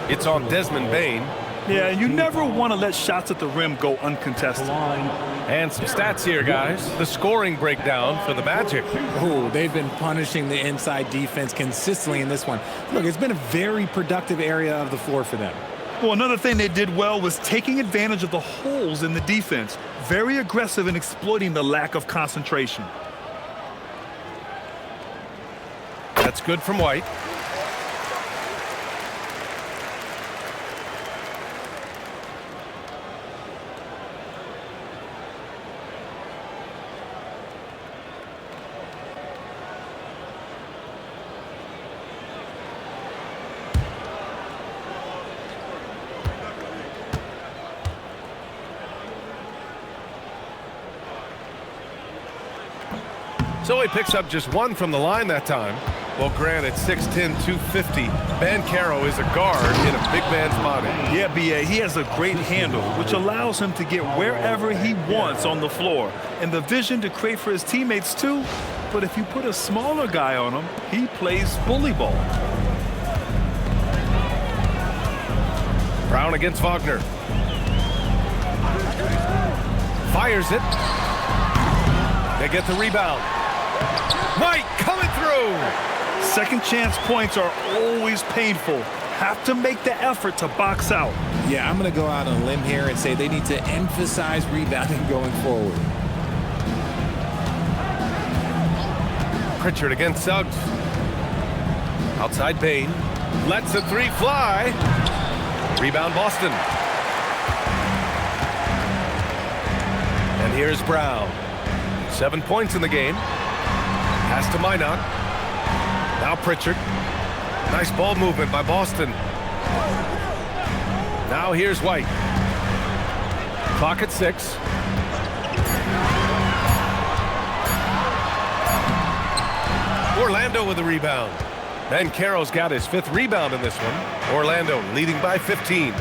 It's on Desmond Bain. Yeah, you never want to let shots at the rim go uncontested. And some stats here, guys. The scoring breakdown for the Magic. Oh, they've been punishing the inside defense consistently in this one. Look, it's been a very productive area of the floor for them. Well, another thing they did well was taking advantage of the holes in the defense. Very aggressive in exploiting the lack of concentration. That's good from White. So he picks up just 1 from the line that time. Well, granted, 6'10", 250, Banchero is a guard in a big man's body. Yeah, B.A., he has a great handle, which allows him to get wherever he wants on the floor. And the vision to create for his teammates, too. But if you put a smaller guy on him, he plays bully ball. Brown against Wagner. Fires it. They get the rebound. White coming through. Second chance points are always painful. Have to make the effort to box out. Yeah, I'm going to go out on a limb here and say they need to emphasize rebounding going forward. Pritchard against Suggs. Outside Bain. Lets the 3 fly. Rebound Boston. And here's Brown. 7 points in the game. Pass to Minot. Now Pritchard. Nice ball movement by Boston. Now here's White. Clock at 6. Orlando with the rebound. Banchero's got his 5th rebound in this one. Orlando leading by 15.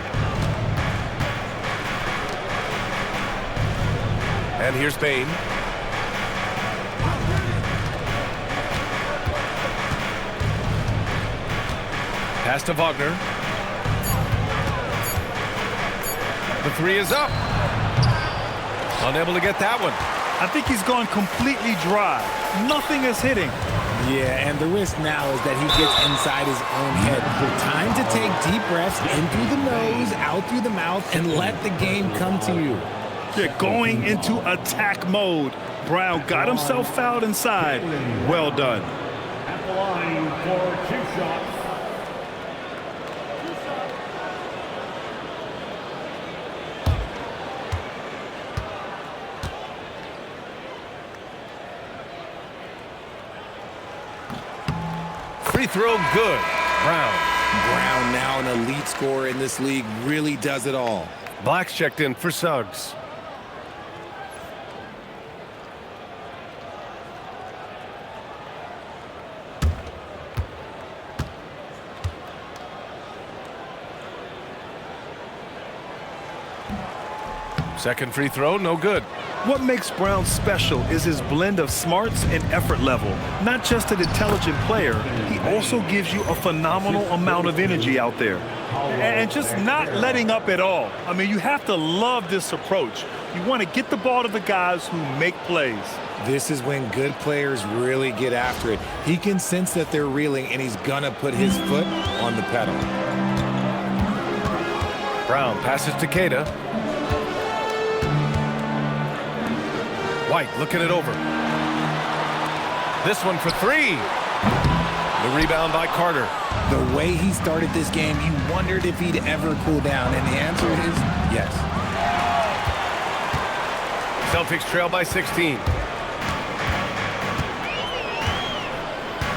And here's Bain. Pass to Wagner. The 3 is up. Unable to get that one. I think he's gone completely dry. Nothing is hitting. Yeah, and the risk now is that he gets inside his own head. Time to take deep breaths in through the nose, out through the mouth, and let the game come to you. Yeah, going into attack mode. Brown got himself fouled inside. Well done. At the line for 2 shots. Free throw good. Brown. Brown, now an elite scorer in this league, really does it all. Black's checked in for Suggs. Second free throw, no good. What makes Brown special is his blend of smarts and effort level. Not just an intelligent player, he also gives you a phenomenal amount of energy out there. And just not letting up at all. I mean, you have to love this approach. You want to get the ball to the guys who make plays. This is when good players really get after it. He can sense that they're reeling, and he's gonna put his foot on the pedal. Brown passes to Queta. White looking it over. This one for 3. The rebound by Carter. The way he started this game, you wondered if he'd ever cool down, and the answer is yes. Celtics trail by 16.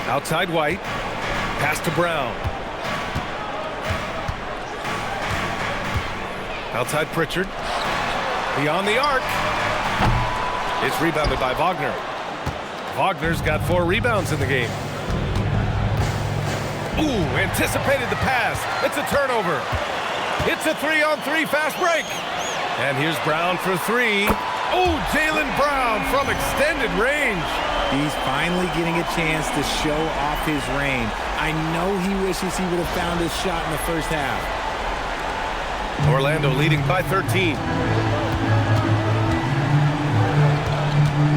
Outside White. Pass to Brown. Outside Pritchard. Beyond the arc. It's rebounded by Wagner. Wagner's got 4 rebounds in the game. Ooh, anticipated the pass. It's a turnover. It's a 3-on-3 fast break. And here's Brown for 3. Ooh, Jaylen Brown from extended range. He's finally getting a chance to show off his range. I know he wishes he would have found his shot in the first half. Orlando leading by 13.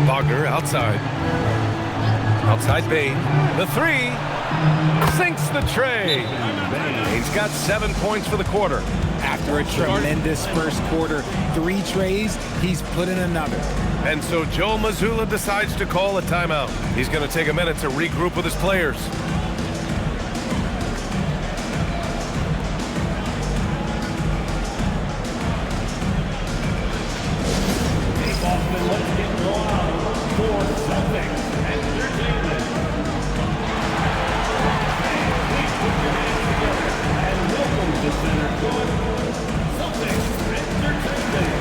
Wagner outside. Outside Bain. The 3 sinks the tray. He's got 7 points for the quarter. After a tremendous first quarter, 3 trays, he's put in another. And so Joe Mazzulla decides to call a timeout. He's going to take a minute to regroup with his players. Boston, let's get loud for Celtics Entertainment. Please put your hands together and welcome to Center Court, Celtics Entertainment.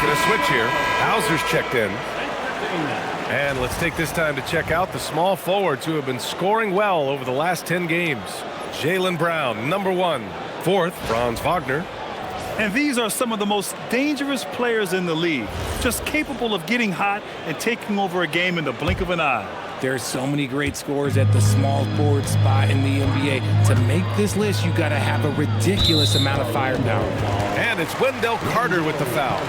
making a switch here. Hauser's checked in. And let's take this time to check out the small forwards who have been scoring well over the last 10 games. Jaylen Brown, number 1. 4th, Franz Wagner. And these are some of the most dangerous players in the league, just capable of getting hot and taking over a game in the blink of an eye. There's so many great scorers at the small forward spot in the NBA. To make this list, you got to have a ridiculous amount of firepower. And it's Wendell Carter with the foul.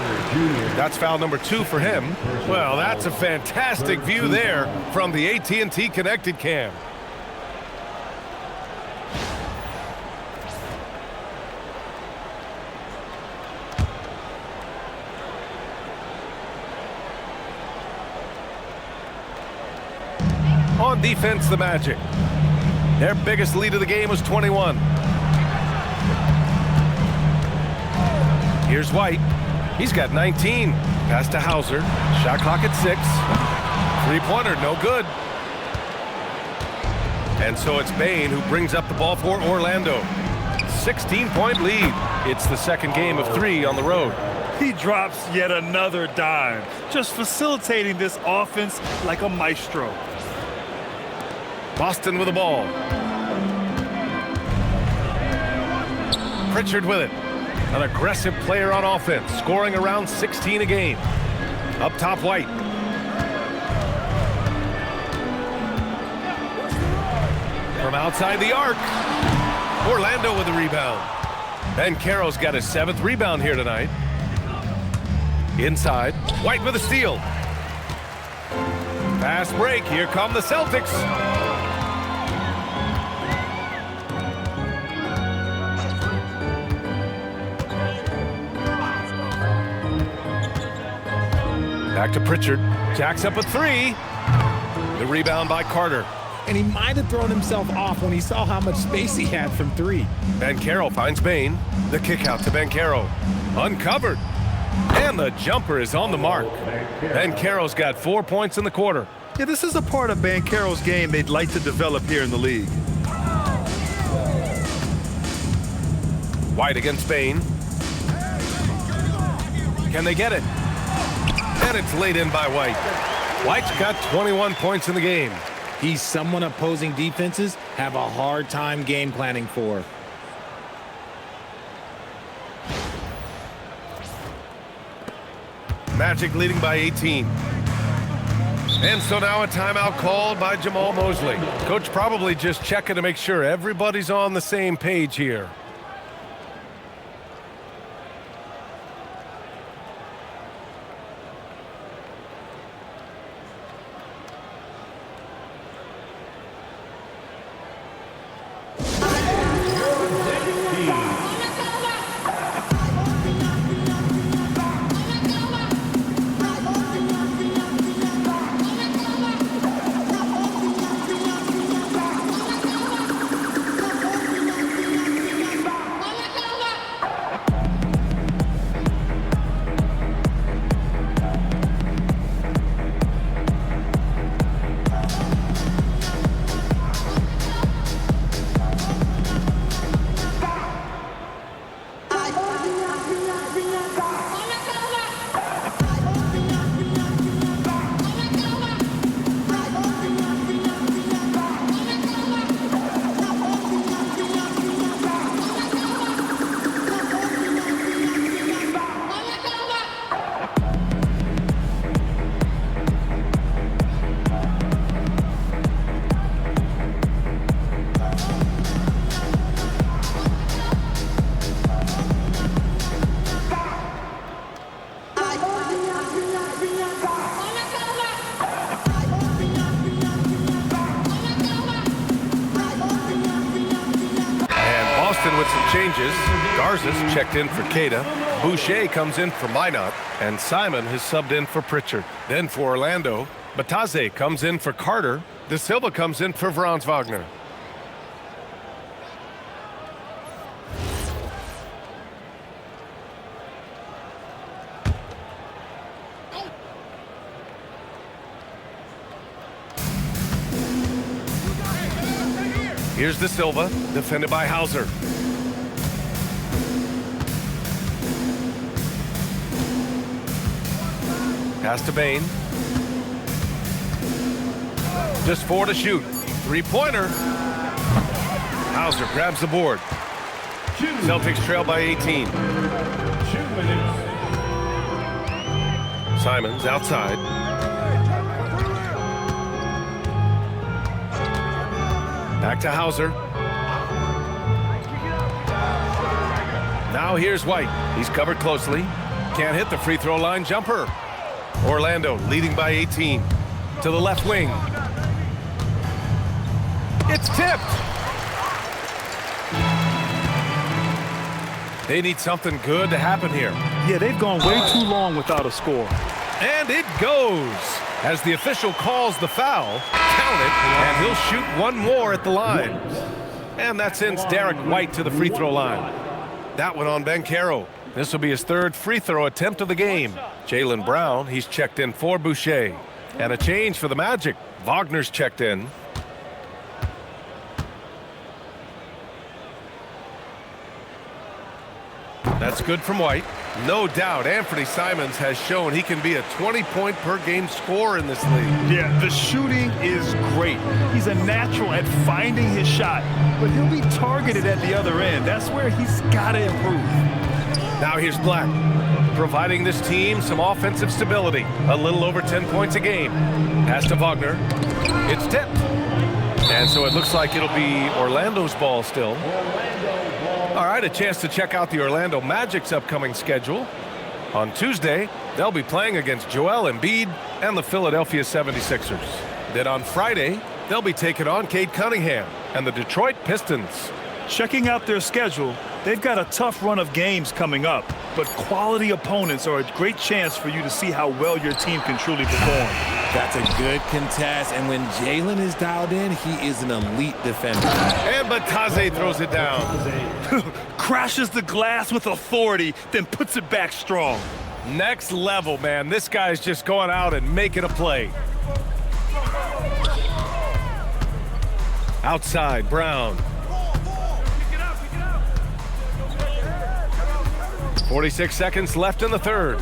That's foul number 2 for him. Well, that's a fantastic view there from the AT&T Connected Cam. On defense, the Magic. Their biggest lead of the game was 21. Here's White. He's got 19. Pass to Hauser. Shot clock at 6. Three-pointer, no good. And so it's Bane who brings up the ball for Orlando. 16-point lead. It's the second game of 3 on the road. He drops yet another dime, just facilitating this offense like a maestro. Boston with the ball. Pritchard with it. An aggressive player on offense, scoring around 16 a game. Up top, White. From outside the arc. Orlando with the rebound. Banchero's got his 7th rebound here tonight. Inside. White with a steal. Fast break. Here come the Celtics. Back to Pritchard. Jacks up a 3. The rebound by Carter. And he might have thrown himself off when he saw how much space he had from 3. Banchero finds Bane. The kick out to Banchero. Uncovered. And the jumper is on the mark. Banchero's got 4 points in the quarter. Yeah, this is a part of Banchero's game they'd like to develop here in the league. White against Bane. Can they get it? And it's laid in by White. White's got 21 points in the game. He's someone opposing defenses have a hard time game planning for. Magic leading by 18. And so now a timeout called by Jamal Mosley. Coach probably just checking to make sure everybody's on the same page here. With some changes, Garza's checked in for Queta. Boucher comes in for Minot, and Simon has subbed in for Pritchard. Then for Orlando, Bataze comes in for Carter. De Silva comes in for Franz Wagner. Here's De Silva, defended by Hauser. Pass to Bane. Just 4 to shoot. Three-pointer. Hauser grabs the board. Celtics trail by 18. 2 minutes. Simons outside. Back to Hauser. Now here's White. He's covered closely. Can't hit the free throw line jumper. Orlando leading by 18. To the left wing. It's tipped. They need something good to happen here. Yeah, they've gone way too long without a score. And it goes. As the official calls the foul, count it, and he'll shoot one more at the line. And that sends Derek White to the free throw line. That one on Banchero. This will be his 3rd free throw attempt of the game. Jaylen Brown, he's checked in for Boucher. And a change for the Magic. Wagner's checked in. That's good from White. No doubt Anthony Simons has shown he can be a 20-point-per-game scorer in this league. Yeah, the shooting is great. He's a natural at finding his shot, but he'll be targeted at the other end. That's where he's got to improve. Now here's Black, providing this team some offensive stability. A little over 10 points a game. Pass to Wagner. It's tipped. And so it looks like it'll be Orlando's ball still. All right, a chance to check out the Orlando Magic's upcoming schedule. On Tuesday, they'll be playing against Joel Embiid and the Philadelphia 76ers. Then on Friday, they'll be taking on Cade Cunningham and the Detroit Pistons. Checking out their schedule, they've got a tough run of games coming up, but quality opponents are a great chance for you to see how well your team can truly perform. That's a good contest, and when Jaylen is dialed in, he is an elite defender. And Batase throws it down. Crashes the glass with authority, then puts it back strong. Next level, man. This guy's just going out and making a play. Outside, Brown. 46 seconds left in the 3rd.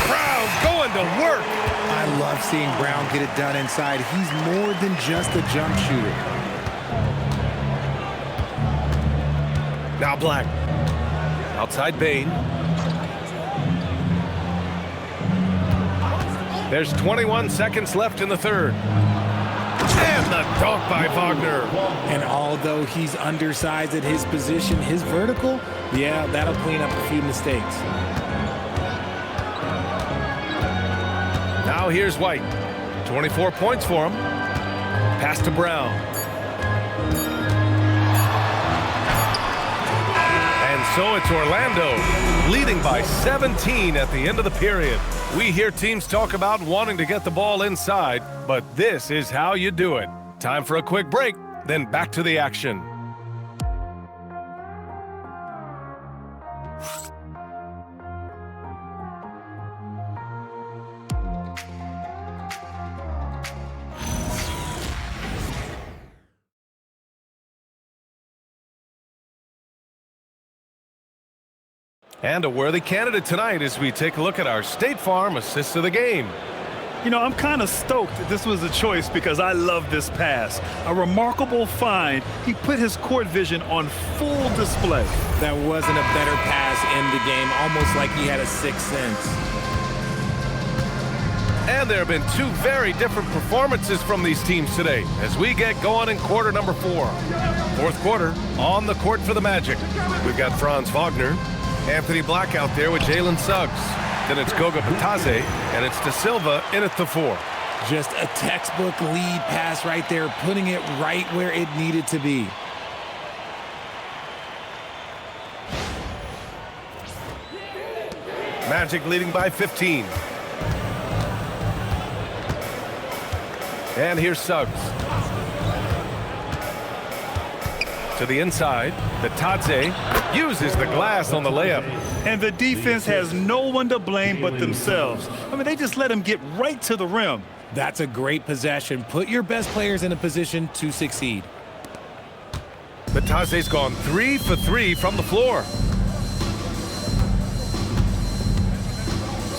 Brown going to work. I love seeing Brown get it done inside. He's more than just a jump shooter. Now Black. Outside Bane. There's 21 seconds left in the 3rd. And the dunk by Wagner. And although he's undersized at his position, his vertical, yeah, that'll clean up a few mistakes. Now here's White. 24 points for him. Pass to Brown. And so it's Orlando leading by 17 at the end of the period. We hear teams talk about wanting to get the ball inside, but this is how you do it. Time for a quick break, then back to the action. And a worthy candidate tonight as we take a look at our State Farm assist of the game. You know, I'm kind of stoked that this was a choice because I love this pass. A remarkable find. He put his court vision on full display. That wasn't a better pass in the game, almost like he had a sixth sense. And there have been 2 very different performances from these teams today as we get going in quarter number 4. 4th quarter on the court for the Magic. We've got Franz Wagner, Anthony Black out there with Jalen Suggs. Then it's Goga Batase, and it's De Silva in at the 4. Just a textbook lead pass right there, putting it right where it needed to be. Magic leading by 15. And here's Suggs. To the inside, Batase uses the glass on the layup. And the defense has no one to blame but themselves. I mean, they just let him get right to the rim. That's a great possession. Put your best players in a position to succeed. Batase's gone 3 for 3 from the floor.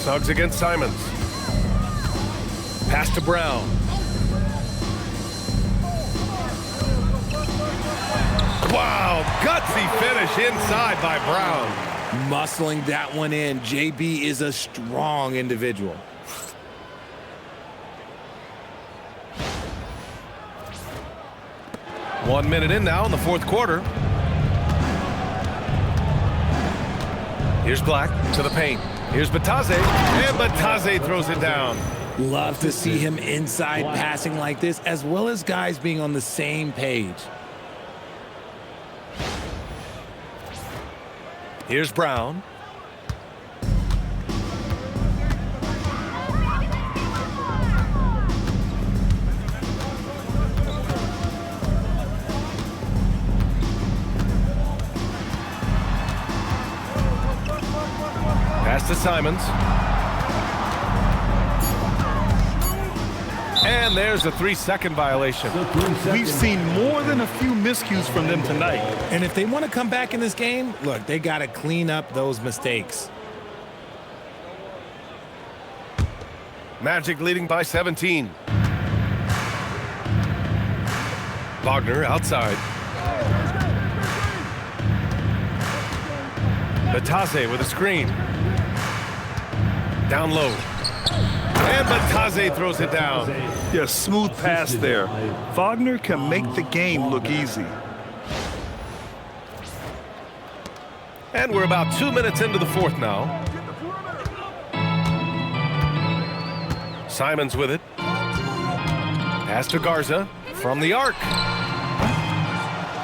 Suggs against Simons. Pass to Brown. Wow, gutsy finish inside by Brown. Muscling that one in. JB is a strong individual. One minute in now in the fourth quarter. Here's Black to the paint. Here's Batase, and Batase throws it down. Love to see him inside passing like this, as well as guys being on the same page. Here's Brown. Pass to Simons. And there's a 3-second violation. We've seen more than a few miscues from them tonight. And if they want to come back in this game, look, they got to clean up those mistakes. Magic leading by 17. Wagner outside. Batase with a screen. Down low. And Batase throws it down. Yeah, smooth pass there. Wagner can make the game look easy. And we're about 2 minutes into the fourth now. Simons with it. Pass to Garza from the arc.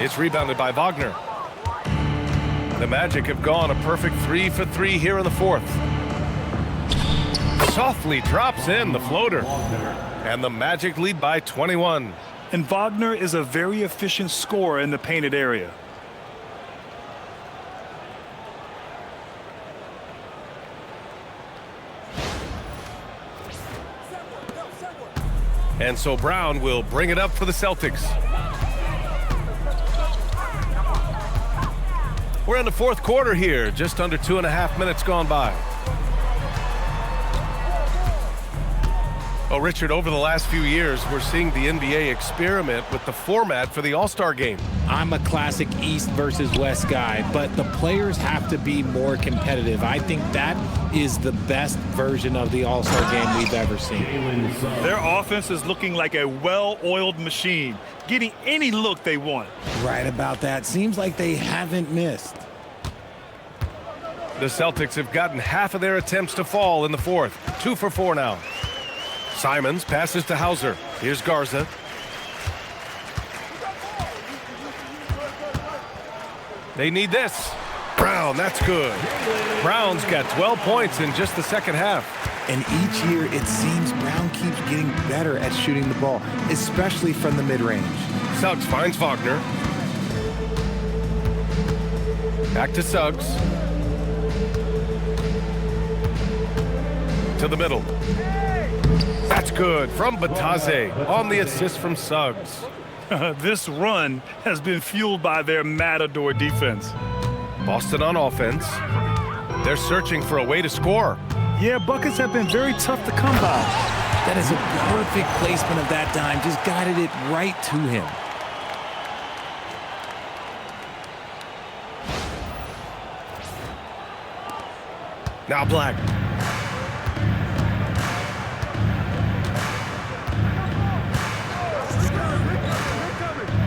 It's rebounded by Wagner. The Magic have gone a perfect 3 for 3 here in the fourth. Softly drops in the floater. And the Magic lead by 21. And Wagner is a very efficient scorer in the painted area. And so Brown will bring it up for the Celtics. We're in the fourth quarter here, just under 2.5 minutes gone by. Oh, Richard, over the last few years, we're seeing the NBA experiment with the format for the All-Star game. I'm a classic East versus West guy, but the players have to be more competitive. I think that is the best version of the All-Star game we've ever seen. Their offense is looking like a well-oiled machine, getting any look they want. Right about that. Seems like they haven't missed. The Celtics have gotten half of their attempts to fall in the fourth. 2 for 4 now. Simons passes to Hauser. Here's Garza. They need this. Brown, that's good. Brown's got 12 points in just the second half. And each year, it seems Brown keeps getting better at shooting the ball, especially from the mid-range. Suggs finds Wagner. Back to Suggs. To the middle. That's good from Batase on the assist from Suggs. This run has been fueled by their Matador defense. Boston on offense. They're searching for a way to score. Yeah, buckets have been very tough to come by. That is a perfect placement of that dime. Just guided it right to him. Now Black.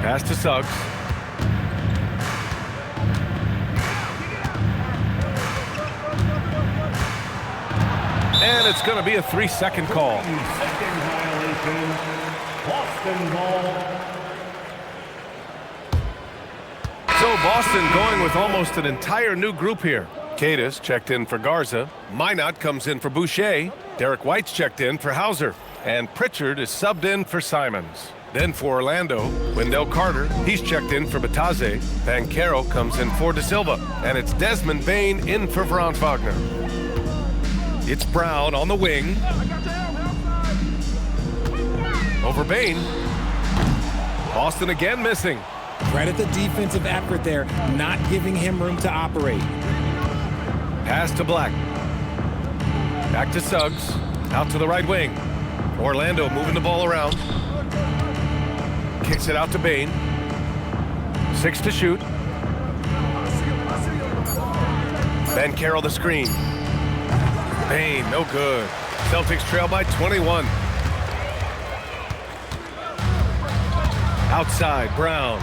Pass to Suggs. And it's going to be a 3-second call. Second violation. Boston ball. So Boston going with almost an entire new group here. Cadis checked in for Garza. Minot comes in for Boucher. Derek White's checked in for Hauser. And Pritchard is subbed in for Simons. Then for Orlando, Wendell Carter, he's checked in for Batase. Banchero comes in for De Silva. And it's Desmond Bane in for Franz Wagner. It's Brown on the wing. Over Bain. Boston again missing. Credit the defensive effort there, not giving him room to operate. Pass to Black. Back to Suggs. Out to the right wing. Orlando moving the ball around. Kicks it out to Bain. 6 to shoot. Banchero the screen. Bain, no good. Celtics trail by 21. Outside, Brown.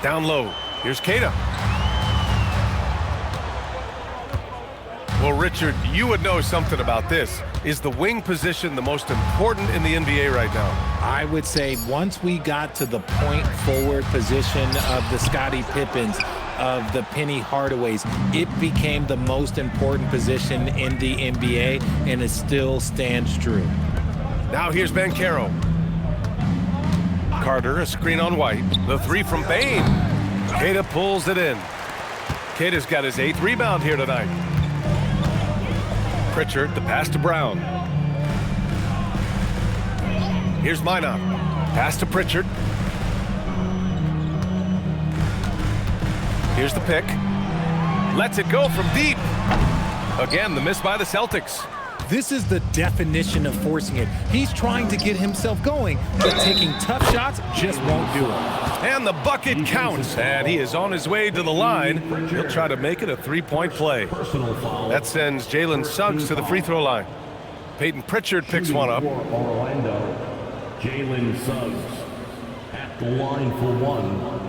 Down low. Here's Tatum. Well, Richard, you would know something about this. Is the wing position the most important in the NBA right now? I would say once we got to the point forward position of the Scottie Pippens, of the Penny Hardaways, it became the most important position in the NBA, and it still stands true. Now here's Banchero. Carter, a screen on White. The three from Bain. Tatum pulls it in. Tatum's got his 8th rebound here tonight. Pritchard, the pass to Brown. Here's Minot. Pass to Pritchard. Here's the pick. Lets it go from deep. Again, the miss by the Celtics. This is the definition of forcing it. He's trying to get himself going, but taking tough shots just won't do it. And the bucket counts, and he is on his way to the line. He'll try to make it a 3-point play. That sends Jalen Suggs to the free throw line. Peyton Pritchard picks one up. Orlando, Jaylen Suggs at the line for one.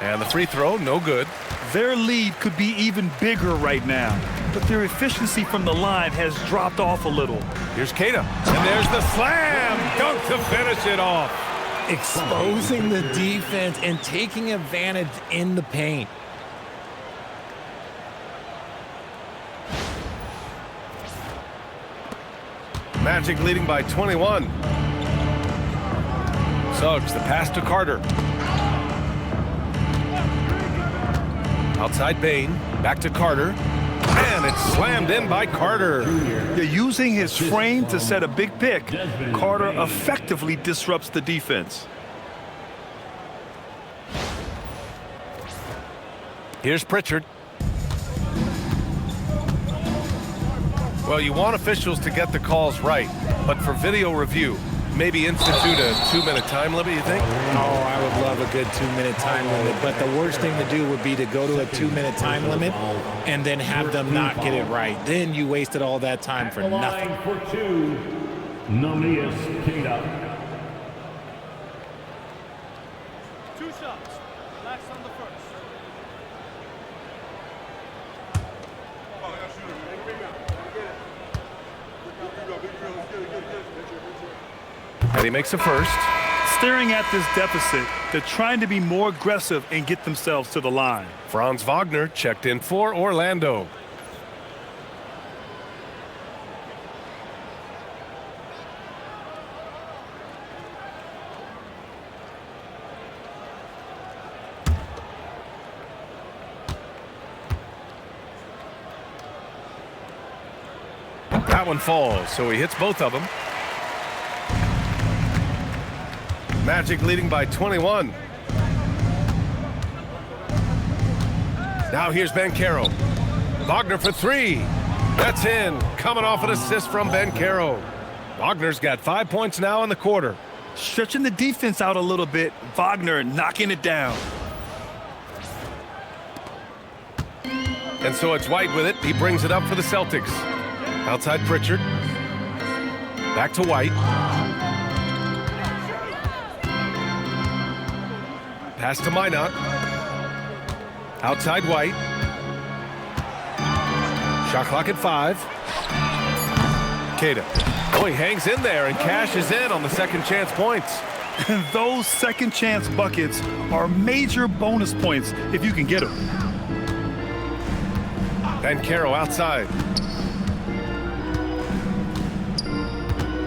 And the free throw, no good. Their lead could be even bigger right now, but their efficiency from the line has dropped off a little. Here's Tatum, and there's the slam dunk to finish it off. Exposing the defense and taking advantage in the paint. Magic leading by 21. Suggs, the pass to Carter. Outside Bain, back to Carter, and it's slammed in by Carter. They're using his frame to set a big pick. Carter effectively disrupts the defense. Here's Pritchard. Well, you want officials to get the calls right, but for video review, maybe institute a 2-minute time limit, you think? Oh, I would love a good 2-minute time limit, but the worst thing to do would be to go to a 2-minute time limit and then have them not get it right. Then you wasted all that time for nothing. For two, Namias Tatum. 2 shots. Last on the first. And he makes a first. Staring at this deficit, they're trying to be more aggressive and get themselves to the line. Franz Wagner checked in for Orlando. That one falls, so he hits both of them. Magic leading by 21. Now here's Banchero. Wagner for 3. That's in. Coming off an assist from Banchero. Wagner's got 5 points now in the quarter. Stretching the defense out a little bit. Wagner knocking it down. And so it's White with it. He brings it up for the Celtics. Outside Pritchard. Back to White. Pass to Minot. Outside White. Shot clock at 5. Tatum. Oh, he hangs in there and cashes in on the second chance points. Those second chance buckets are major bonus points if you can get them. Banchero outside.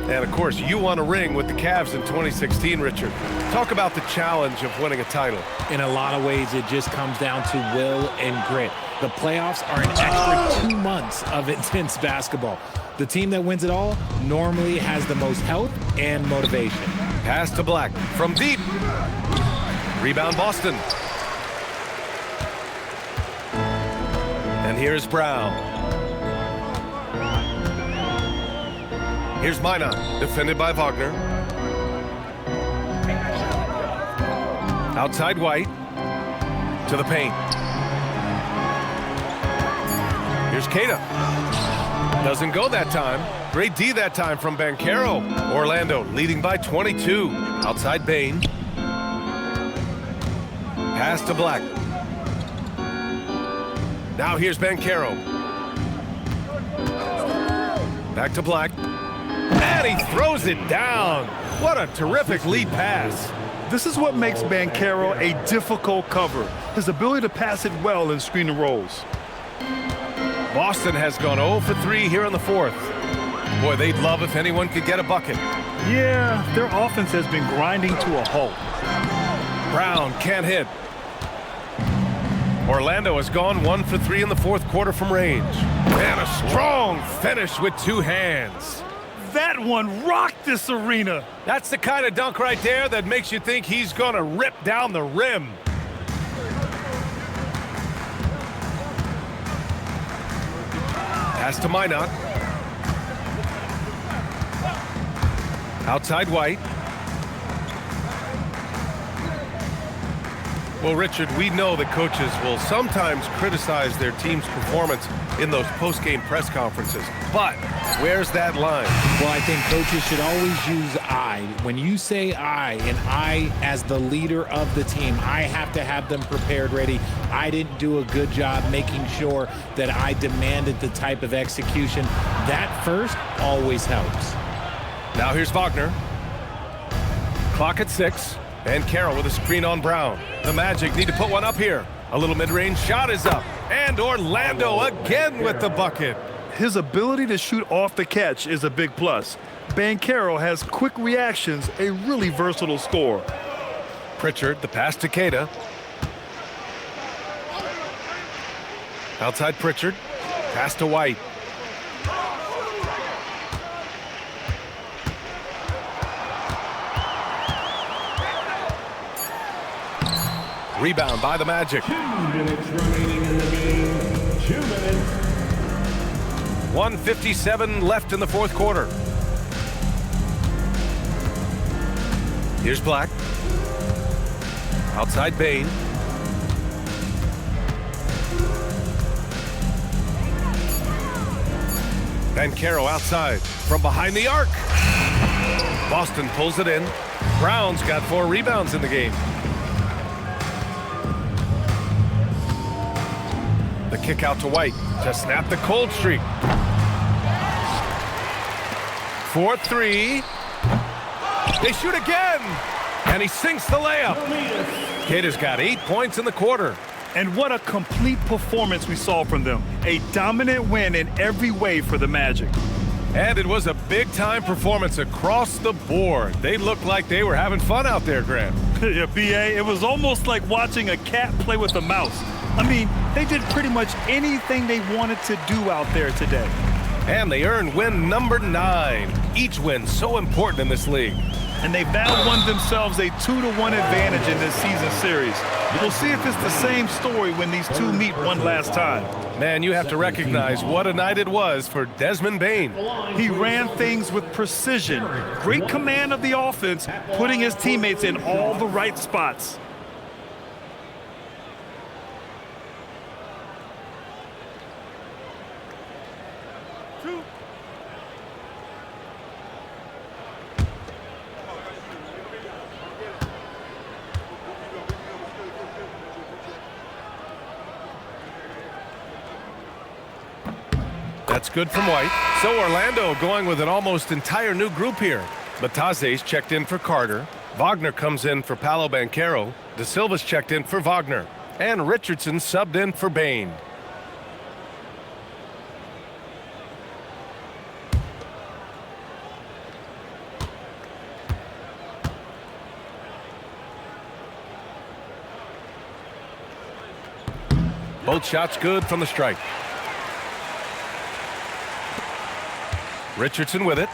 And, of course, you won a ring with the Cavs in 2016, Richard. Talk about the challenge of winning a title. In a lot of ways, it just comes down to will and grit. The playoffs are an extra 2 months of intense basketball. The team that wins it all normally has the most health and motivation. Pass to Black from deep. Rebound Boston. And here's Brown. Here's Minot, defended by Wagner. Outside White to the paint. Here's Tatum. Doesn't go that time. Great D that time from Banchero. Orlando leading by 22. Outside Bane. Pass to Black. Now here's Banchero. Back to Black. And he throws it down. What a terrific lead pass. This is what makes Banchero a difficult cover. His ability to pass it well in screen and rolls. Boston has gone 0 for 3 here in the fourth. Boy, they'd love if anyone could get a bucket. Yeah, their offense has been grinding to a halt. Brown can't hit. Orlando has gone 1 for 3 in the fourth quarter from range. And a strong finish with 2 hands. That one rocked this arena. That's the kind of dunk right there that makes you think he's going to rip down the rim. Pass to Minot. Outside White. Well, Richard, we know that coaches will sometimes criticize their team's performance in those post-game press conferences. But where's that line? Well, I think coaches should always use I. When you say I, and I as the leader of the team, I have to have them prepared, ready. I didn't do a good job making sure that I demanded the type of execution. That first always helps. Now here's Wagner. Clock at 6. Banchero with a screen on Brown. The Magic need to put one up here. A little mid-range shot is up. And Orlando again with the bucket. His ability to shoot off the catch is a big plus. Banchero has quick reactions, a really versatile scorer. Pritchard, the pass to Queta. Outside Pritchard. Pass to White. Rebound by the Magic. 2 minutes remaining in the game. 2 minutes. 1:57 left in the fourth quarter. Here's Black. Outside Bane. Banchero outside from behind the arc. Boston pulls it in. Brown's got 4 rebounds in the game. The kick out to White to snap the cold streak. 4-3. They shoot again. And he sinks the layup. Queta's got 8 points in the quarter. And what a complete performance we saw from them. A dominant win in every way for the Magic. And it was a big-time performance across the board. They looked like they were having fun out there, Grant. Yeah, B.A., it was almost like watching a cat play with a mouse. I mean, they did pretty much anything they wanted to do out there today. And they earned win number 9. Each win so important in this league. And they've now won themselves a 2-1 advantage in this season series. We'll see if it's the same story when these two meet one last time. Man, you have to recognize what a night it was for Desmond Bane. He ran things with precision, great command of the offense, putting his teammates in all the right spots. That's good from White. So Orlando going with an almost entire new group here. Bataze's checked in for Carter. Wagner comes in for Paolo Banchero. De Silva's checked in for Wagner. And Richardson subbed in for Bane. Both shots good from the stripe. Richardson with it.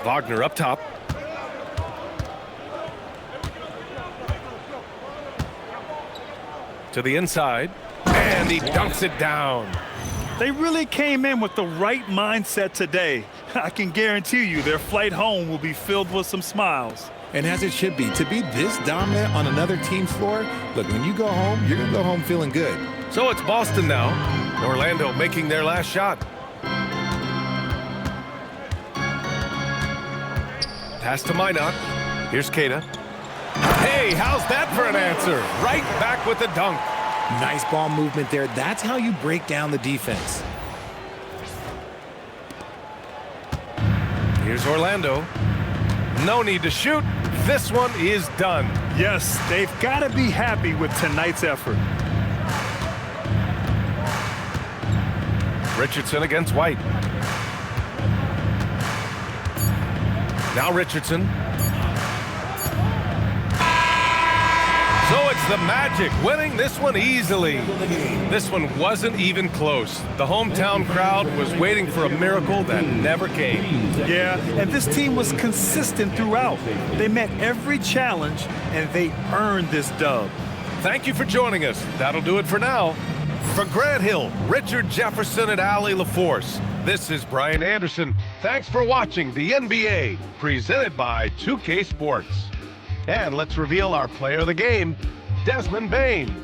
Wagner up top. To the inside, and he dunks it down. They really came in with the right mindset today. I can guarantee you their flight home will be filled with some smiles. And as it should be, to be this dominant on another team's floor, look, when you go home, you're going to go home feeling good. So it's Boston now. Orlando making their last shot. Pass to Minot. Here's Keita. Hey, how's that for an answer? Right back with the dunk. Nice ball movement there. That's how you break down the defense. Here's Orlando. No need to shoot. This one is done. Yes, they've got to be happy with tonight's effort. Richardson against White. Now Richardson. So it's the Magic winning this one easily. This one wasn't even close. The hometown crowd was waiting for a miracle that never came. Yeah, and this team was consistent throughout. They met every challenge, and they earned this dub. Thank you for joining us. That'll do it for now. For Grant Hill, Richard Jefferson, and Allie LaForce, this is Brian Anderson. Thanks for watching the NBA, presented by 2K Sports. And let's reveal our player of the game, Desmond Bane.